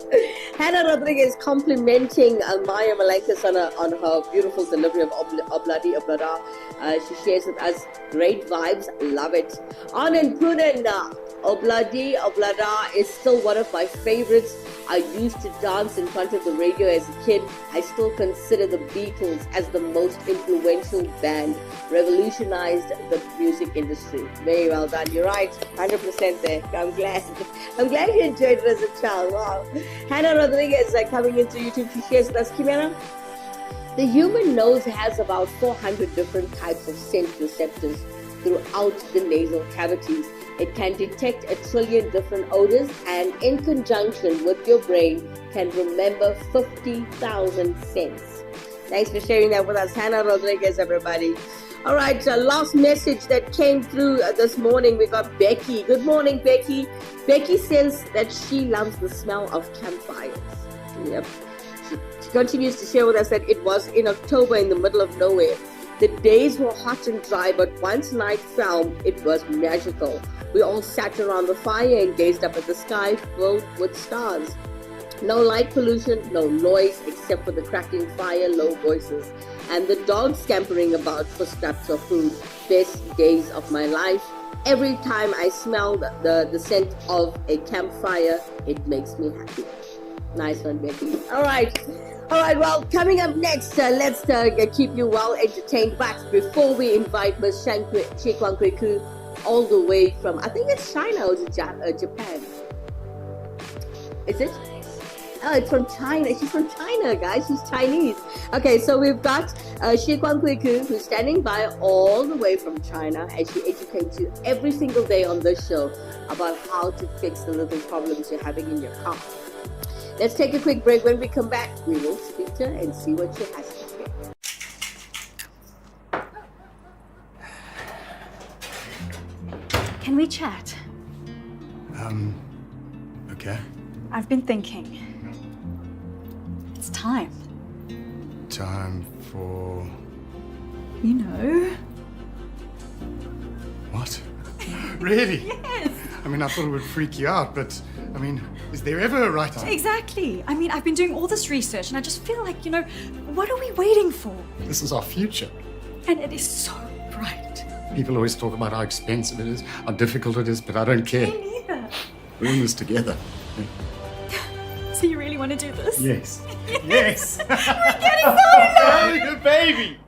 A: Hannah Rodriguez complimenting Maya Malaikis on her beautiful delivery of Obladi Oblada. She shares with us great vibes. Love it. Anand Poonen, Obladi Oblada is still one of my favorites. I used to dance in front of the radio as a kid. I still consider the Beatles as the most influential band. Revolutionized the music industry. Very well done. You're right. 100% there. I'm glad. I'm glad you enjoyed it as a child. Wow. Hannah Rodriguez coming into YouTube. She shares with us. Kimera? The human nose has about 400 different types of scent receptors throughout the nasal cavities. It can detect 1 trillion different odors and in conjunction with your brain can remember 50,000 scents. Thanks for sharing that with us, Hannah Rodriguez, everybody. All right, last message that came through this morning, we got Becky. Good morning, Becky. Becky says that she loves the smell of campfires. Yep. She continues to share with us that it was in October in the middle of nowhere. The days were hot and dry, but once night fell, it was magical. We all sat around the fire and gazed up at the sky filled with stars. No light pollution, no noise except for the crackling fire, low voices, and the dogs scampering about for scraps of food. Best days of my life. Every time I smell the scent of a campfire, it makes me happy. Nice one, Becky. All right, well, coming up next, let's keep you well entertained. But before we invite Ms. Shikwan Kweku all the way from, I think it's China or Japan. Is it? Oh, it's from China. She's from China, guys. She's Chinese. Okay, so we've got Shikwan Kweku, who's standing by all the way from China, and she educates you every single day on this show about how to fix the little problems you're having in your car. Let's take a quick break. When we come back, we will speak to her and see what she has to say.
N: Can we chat?
O: Okay.
N: I've been thinking. It's time.
O: Time for...
N: You know.
O: What? Really?
N: Yes!
O: I mean, I thought it would freak you out, but, I mean, is there ever a right time?
N: Exactly. I mean, I've been doing all this research and I just feel like, what are we waiting for?
O: This is our future.
N: And it is so bright.
O: People always talk about how expensive it is, how difficult it is, but I don't care.
N: Me neither.
O: We're in this together.
N: So you really want to do this?
O: Yes. Yes!
N: We're getting so
O: Having a baby!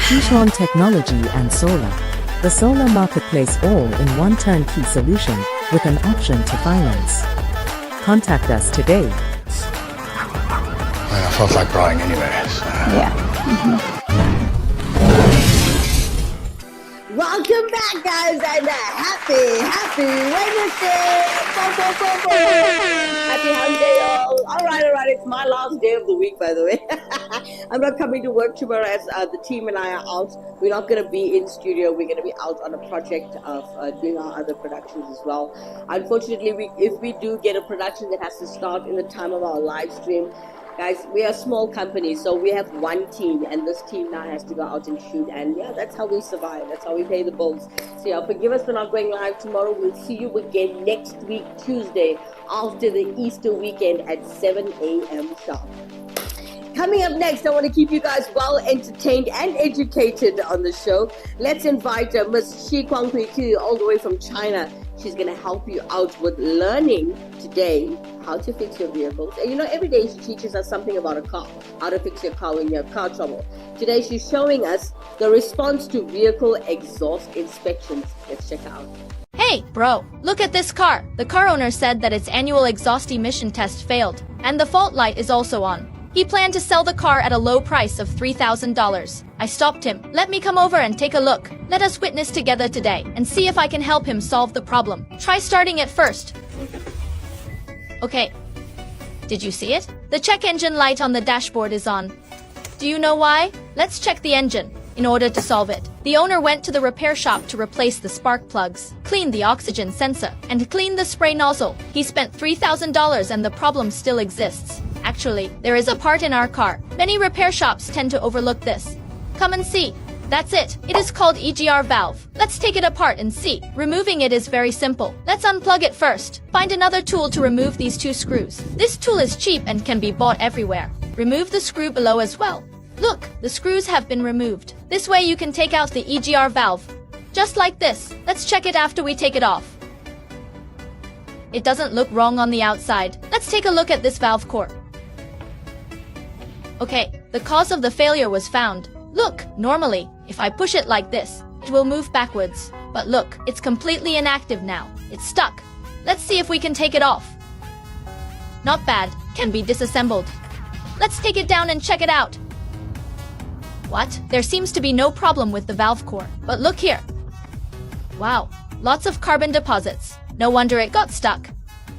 P: Kishon Technology and Solar. The solar marketplace all-in-one turnkey solution with an option to finance. Contact us today.
O: I felt like crying anyway, so...
P: Yeah.
A: Welcome back, guys, and happy Wednesday! Happy hump day, y'all. All right, it's my last day of the week, by the way. I'm not coming to work tomorrow as the team and I are out. We're not going to be in studio. We're going to be out on a project of doing our other productions as well. Unfortunately, if we do get a production that has to start in the time of our live stream, guys, we are a small company, so we have one team, and this team now has to go out and shoot, and yeah, that's how we survive. That's how we pay the bills. So yeah, forgive us for not going live tomorrow. We'll see you again next week, Tuesday, after the Easter weekend at 7 a.m. sharp. Coming up next, I want to keep you guys well entertained and educated on the show. Let's invite Ms. Shikwan Kweku all the way from China. She's going to help you out with learning today how to fix your vehicles. And every day she teaches us something about a car, how to fix your car when you have car trouble. Today she's showing us the response to vehicle exhaust inspections. Let's check it out.
Q: Hey, bro, look at this car. The car owner said that its annual exhaust emission test failed, and the fault light is also on. He planned to sell the car at a low price of $3,000. I stopped him. Let me come over and take a look. Let us witness together today and see if I can help him solve the problem. Try starting it first. Okay. Did you see it? The check engine light on the dashboard is on. Do you know why? Let's check the engine. In order to solve it, the owner went to the repair shop to replace the spark plugs, clean the oxygen sensor, and clean the spray nozzle. He spent $3,000 and the problem still exists. Actually, there is a part in our car. Many repair shops tend to overlook this. Come and see. That's it. It is called EGR valve. Let's take it apart and see. Removing it is very simple. Let's unplug it first. Find another tool to remove these two screws. This tool is cheap and can be bought everywhere. Remove the screw below as well. Look, the screws have been removed. This way you can take out the EGR valve. Just like this. Let's check it after we take it off. It doesn't look wrong on the outside. Let's take a look at this valve core. Okay, the cause of the failure was found. Look, normally, if I push it like this, it will move backwards. But look, it's completely inactive now. It's stuck. Let's see if we can take it off. Not bad. Can be disassembled. Let's take it down and check it out. What? There seems to be no problem with the valve core. But look here. Wow, lots of carbon deposits. No wonder it got stuck.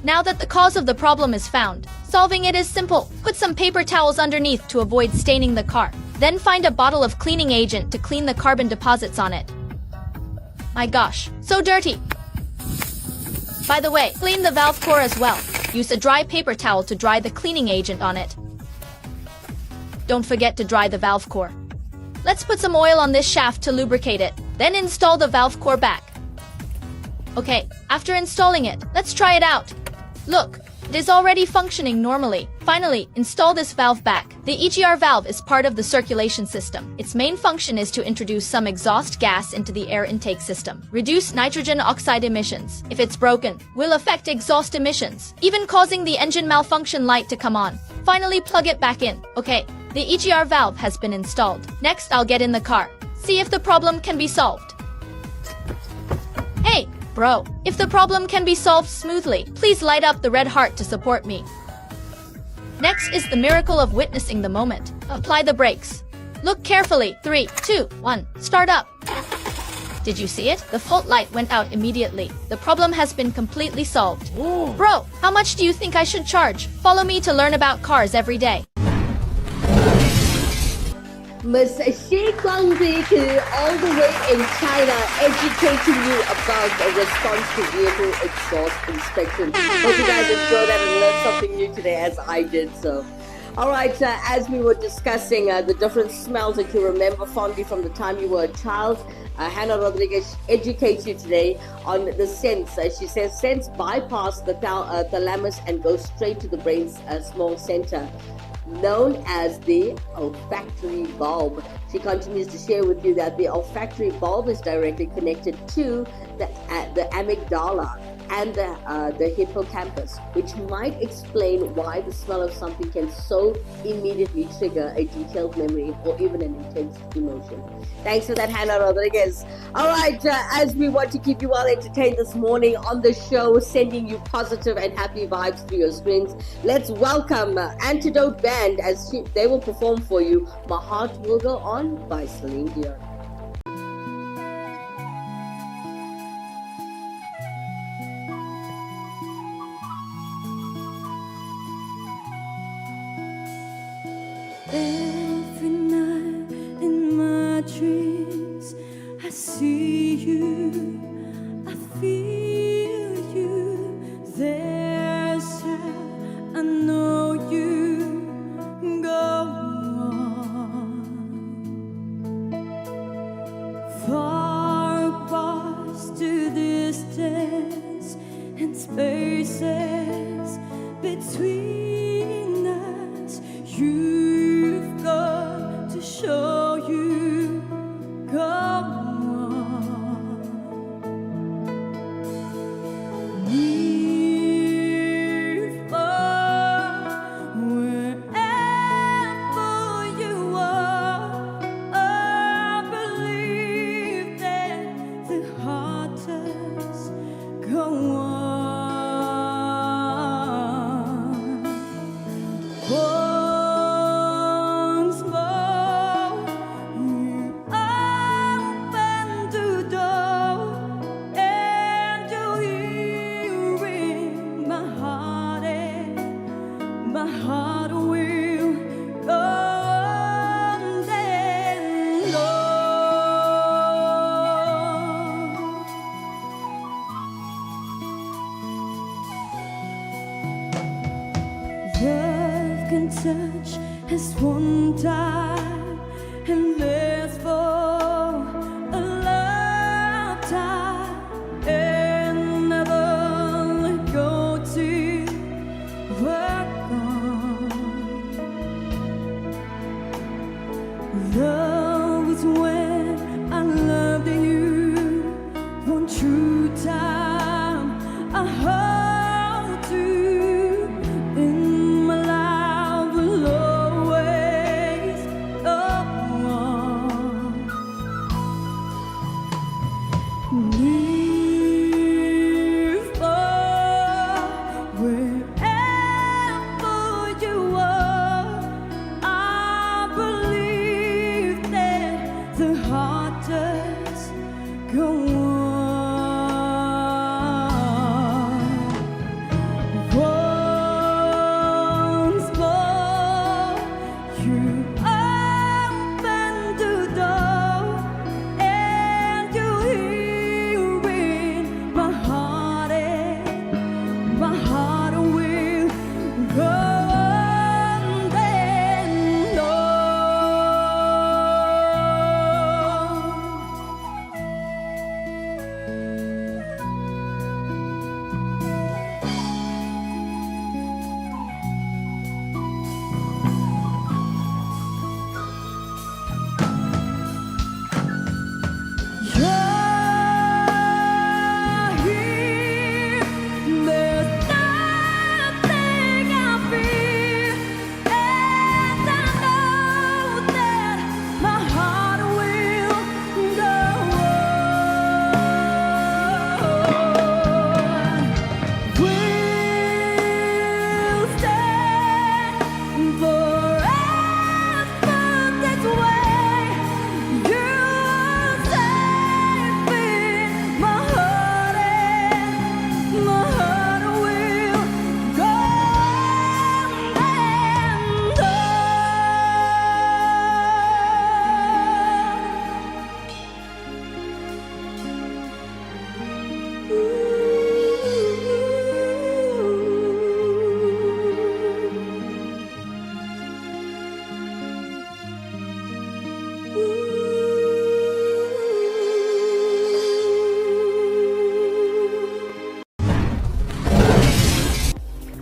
Q: Now that the cause of the problem is found, solving it is simple. Put some paper towels underneath to avoid staining the car. Then find a bottle of cleaning agent to clean the carbon deposits on it. My gosh, so dirty. By the way, clean the valve core as well. Use a dry paper towel to dry the cleaning agent on it. Don't forget to dry the valve core. Let's put some oil on this shaft to lubricate it. Then install the valve core back. Okay, after installing it, let's try it out. Look, it is already functioning normally. Finally, install this valve back. The EGR valve is part of the circulation system. Its main function is to introduce some exhaust gas into the air intake system. Reduce nitrogen oxide emissions. If it's broken, will affect exhaust emissions, even causing the engine malfunction light to come on. Finally, plug it back in. Okay, the EGR valve has been installed. Next, I'll get in the car. See if the problem can be solved. Hey, bro, if the problem can be solved smoothly, please light up the red heart to support me. Next is the miracle of witnessing the moment. Apply the brakes. Look carefully. 3, 2, 1, start up. Did you see it? The fault light went out immediately. The problem has been completely solved. Bro, how much do you think I should charge? Follow me to learn about cars every day.
A: Miss Shi Guangzi all the way in China, educating you about a response to vehicle exhaust inspection. Hope you guys enjoyed that and learned something new today, as I did so. All right, as we were discussing the different smells that you remember fondly from the time you were a child, Hannah Rodriguez educates you today on the scents. She says scents bypass the thalamus and go straight to the brain's small center, known as the olfactory bulb. She continues to share with you that the olfactory bulb is directly connected to the amygdala and the hippocampus, which might explain why the smell of something can so immediately trigger a detailed memory or even an intense emotion. Thanks for that, Hannah Rodriguez. All right, as we want to keep you well entertained this morning on the show, sending you positive and happy vibes through your screens, let's welcome Antidote Band as they will perform for you My Heart Will Go On by Celine Dion.
J: Every night in my dreams, I see you, I feel you. There's how I know you go on. Far past to distance and spaces between us. You've got to show you go on. Near, far, wherever you are, I believe that the heart does go on. Once more, you open the door, and you're hearing my heart, and my heart will go on and love can touch as one time and last for a lifetime and never let go till we're gone. Love is when I loved you one true time. I hold you in my life will always go on.
M: Live far wherever you are. I believe that the heart does go on. Once more, you open the door, and you hear it. My heart will go on and on. There's nothing I fear, and I know that my heart will go on. We'll stand forever this way. You're safe in my heart, and my heart will go on and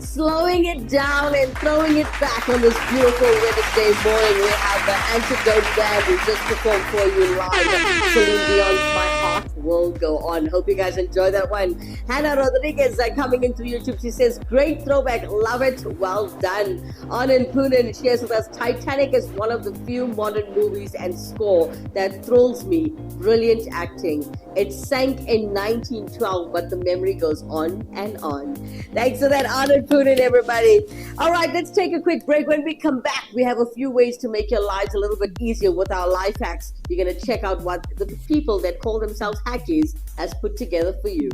A: Slowing it down and throwing it back on this beautiful Wednesday morning. We have the Antidote Band who just performed for you live. Celine Dion's My Heart Will Go On. Hope you guys enjoy that one. Hannah Rodriguez coming in through YouTube. She says, great throwback. Love it. Well done. Anand Poonen shares with us, Titanic is one of the few modern movies and score that thrills me. Brilliant acting. It sank in 1912, but the memory goes on and on. Thanks for that, Anand Poonen, everybody. All right, let's take a quick break. When we come back, we have a few ways to make your lives a little bit easier with our life hacks. You're going to check out what the people that call themselves hackies has put together for you.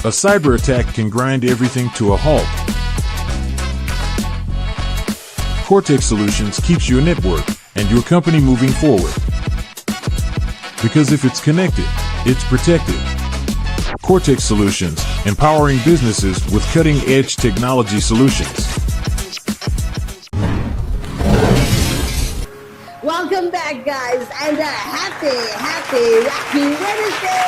R: A cyber attack can grind everything to a halt. Cortex Solutions keeps your network and your company moving forward. Because if it's connected, it's protected. Cortex Solutions, empowering businesses with cutting-edge technology solutions.
A: Welcome back, guys, and a happy Wednesday!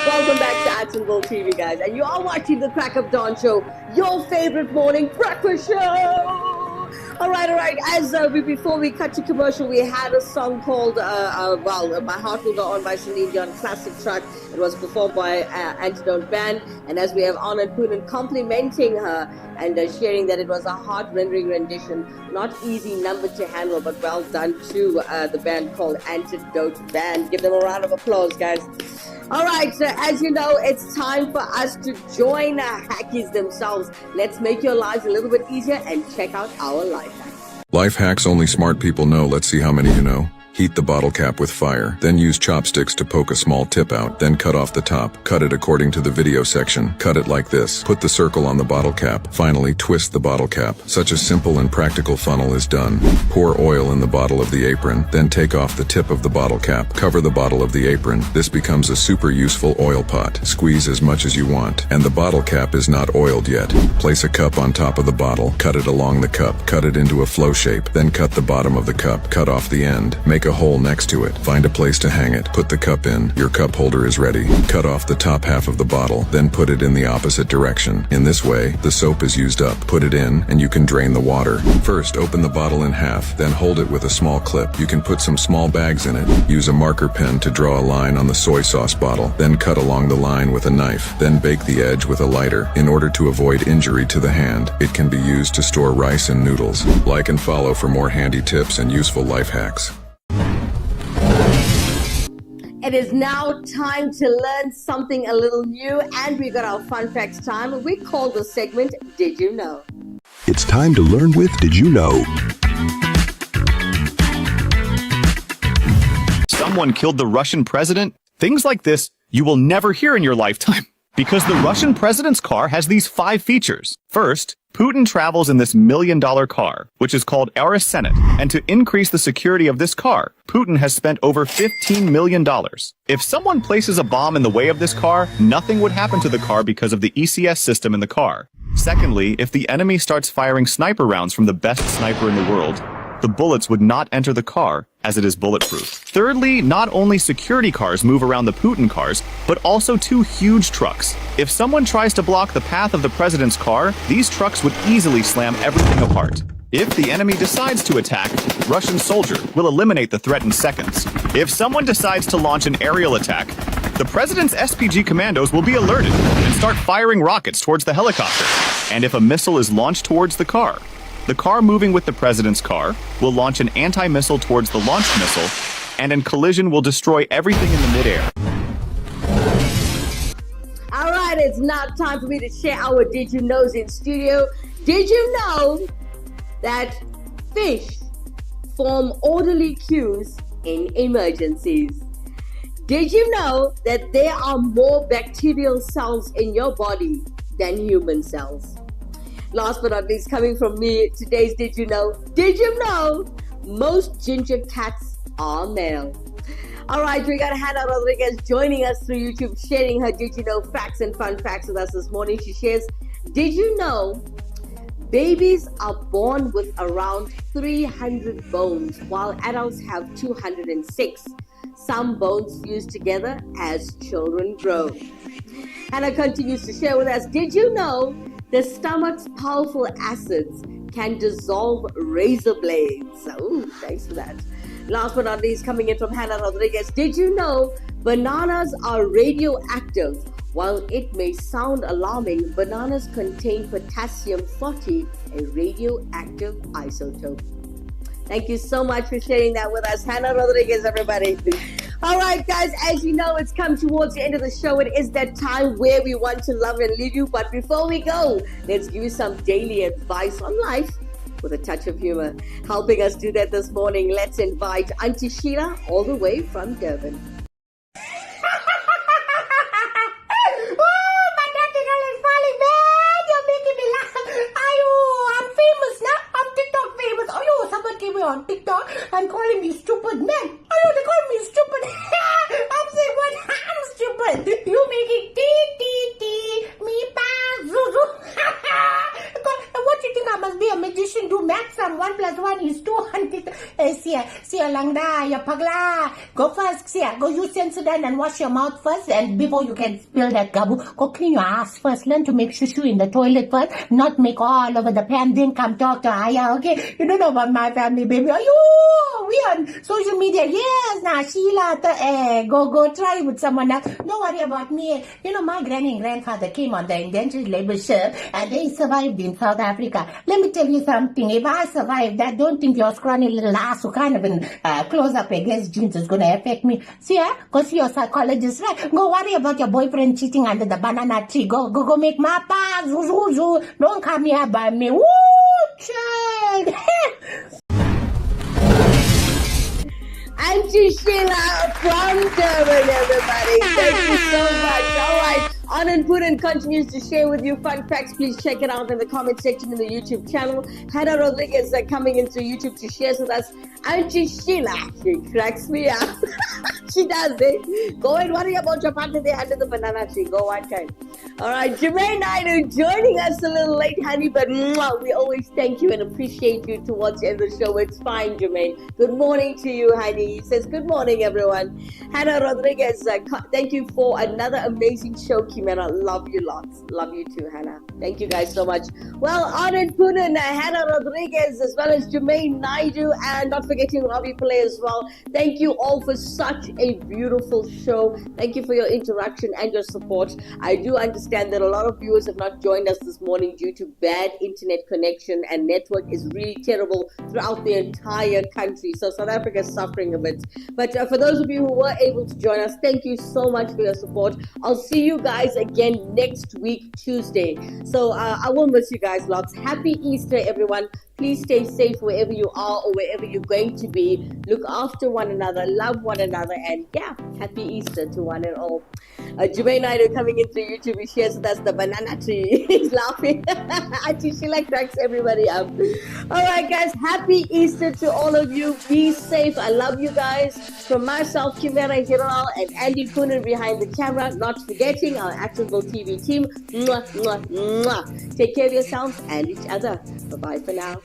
A: Welcome back to Actionable TV, guys, and you are watching the Crack Up Dawn Show, your favorite morning breakfast show. All right. As before we cut to commercial, we had a song called "My Heart Will Go On" by Celine Dion, classic track. It was performed by Antidote Band, and as we have Anand Poonen complimenting her, and sharing that it was a heart-rendering rendition. Not easy number to handle, but well done to the band called Antidote Band. Give them a round of applause, guys. All right, so as you know, it's time for us to join hackies themselves. Let's make your lives a little bit easier and check out our life hacks.
S: Life hacks only smart people know. Let's see how many you know. Heat the bottle cap with fire, then use chopsticks to poke a small tip out, then cut off the top. Cut it according to the video section. Cut it like this. Put the circle on the bottle cap. Finally, twist the bottle cap. Such a simple and practical funnel is done. Pour oil in the bottle of the apron, then take off the tip of the bottle cap. Cover the bottle of the apron. This becomes a super useful oil pot. Squeeze as much as you want. And the bottle cap is not oiled yet. Place a cup on top of the bottle. Cut it along the cup. Cut it into a flow shape. Then cut the bottom of the cup. Cut off the end. Make a hole next to it. Find a place to hang it. Put the cup in. Your cup holder is ready. Cut off the top half of the bottle, then put it in the opposite direction. In this way, the soap is used up. Put it in, and you can drain the water. First, open the bottle in half, then hold it with a small clip. You can put some small bags in it. Use a marker pen to draw a line on the soy sauce bottle, then cut along the line with a knife. Then bake the edge with a lighter. In order to avoid injury to the hand, it can be used to store rice and noodles. Like and follow for more handy tips and useful life hacks.
A: It is now time to learn something a little new, and we got our fun facts time. We call the segment Did You Know?
T: It's time to learn with Did You Know?
U: Someone killed the Russian president? Things like this you will never hear in your lifetime, because the Russian president's car has these 5 features. First, Putin travels in this $1 million car, which is called Aris Senate, and to increase the security of this car, Putin has spent over $15 million. If someone places a bomb in the way of this car, nothing would happen to the car because of the ECS system in the car. Secondly, if the enemy starts firing sniper rounds from the best sniper in the world, the bullets would not enter the car, as it is bulletproof. Thirdly, not only security cars move around the Putin cars, but also 2 huge trucks. If someone tries to block the path of the president's car, these trucks would easily slam everything apart. If the enemy decides to attack, Russian soldier will eliminate the threat in seconds. If someone decides to launch an aerial attack, the president's SPG commandos will be alerted and start firing rockets towards the helicopter. And if a missile is launched towards the car moving with the president's car will launch an anti-missile towards the launched missile, and in collision will destroy everything in the midair.
A: All right, it's now time for me to share our Did You Knows in studio. Did you know that fish form orderly queues in emergencies? Did you know that there are more bacterial cells in your body than human cells? Last but not least, coming from me, today's Did You Know? Did you know most ginger cats are male? All right, we got Hannah Rodriguez joining us through YouTube, sharing her Did You Know facts and fun facts with us this morning. She shares, did you know babies are born with around 300 bones, while adults have 206. Some bones fuse together as children grow. Hannah continues to share with us, did you know the stomach's powerful acids can dissolve razor blades? Oh, thanks for that. Last but not least, coming in from Hannah Rodriguez, did you know bananas are radioactive? While it may sound alarming, bananas contain potassium-40, a radioactive isotope. Thank you so much for sharing that with us, Hannah Rodriguez, everybody. All right, guys, as you know, it's come towards the end of the show. It is that time where we want to love and leave you. But before we go, let's give you some daily advice on life with a touch of humor. Helping us do that this morning, let's invite Auntie Sheila all the way from Durban.
V: On TikTok, I'm calling you stupid man. Oh, they call me stupid. I'm saying what? I'm stupid. You making T, me, pa, Zuzu. What do you think I'm a must be a magician. Do math some 1 + 1 is 2. Sia Langda, ya Pagla. Go first, Sia. Go use Sensodyne and wash your mouth first. And before you can spill that gabu, go clean your ass first. Learn to make shushu in the toilet first. Not make all over the pan. Then come talk to Aya, okay? You don't know about my family, baby. Oh, we on social media. Yes, now Sheila, go try with someone else. Don't worry about me. You know, my granny and grandfather came on the indentured labor ship and they survived in South Africa. Let me tell you something. If I survive that, don't think your scrawny little ass who kind of in close up against jeans is going to affect me. See, go see your psychologist, right? Go worry about your boyfriend cheating under the banana tree. Go make mapa. Don't come here by me. Woo, child.
A: Auntie Sheila from Durban, everybody. Thank you so much. All right. Anand Puran continues to share with you fun facts. Please check it out in the comment section in the YouTube channel. Hannah Rodriguez coming into YouTube to share with us. Auntie Sheila, she cracks me up. She does it. Go and worry about your partner there under the banana tree. Go one time. All right, Jermaine Naidu joining us a little late, honey, but we always thank you and appreciate you towards the end of the show. It's fine, Jermaine. Good morning to you, honey. He says, good morning, everyone. Hannah Rodriguez, thank you for another amazing show, Kimera. Love you lots. Love you too, Hannah. Thank you guys so much. Well, Anand Punan, Hannah Rodriguez, as well as Jermaine Naidu, and not forgetting Robbie Pillay as well. Thank you all for such a beautiful show. Thank you for your interaction and your support. I do understand that a lot of viewers have not joined us this morning due to bad internet connection, and network is really terrible throughout the entire country. So South Africa is suffering a bit. But for those of you who were able to join us, thank you so much for your support. I'll see you guys again next week, Tuesday. So I will miss you guys lots. Happy Easter, everyone. Please stay safe wherever you are or wherever you're going to be. Look after one another, love one another, and yeah, happy Easter to one and all. Jermaine Naidu coming into YouTube, he shares with us the banana tree. He's laughing. Auntie Sheila cracks everybody up. All right, guys, happy Easter to all of you. Be safe. I love you guys. From myself, Kimera, Heeralal, and Andy Poonen behind the camera, not forgetting our Accessible TV team. Mwah, mwah, mwah. Take care of yourselves and each other. Bye-bye for now.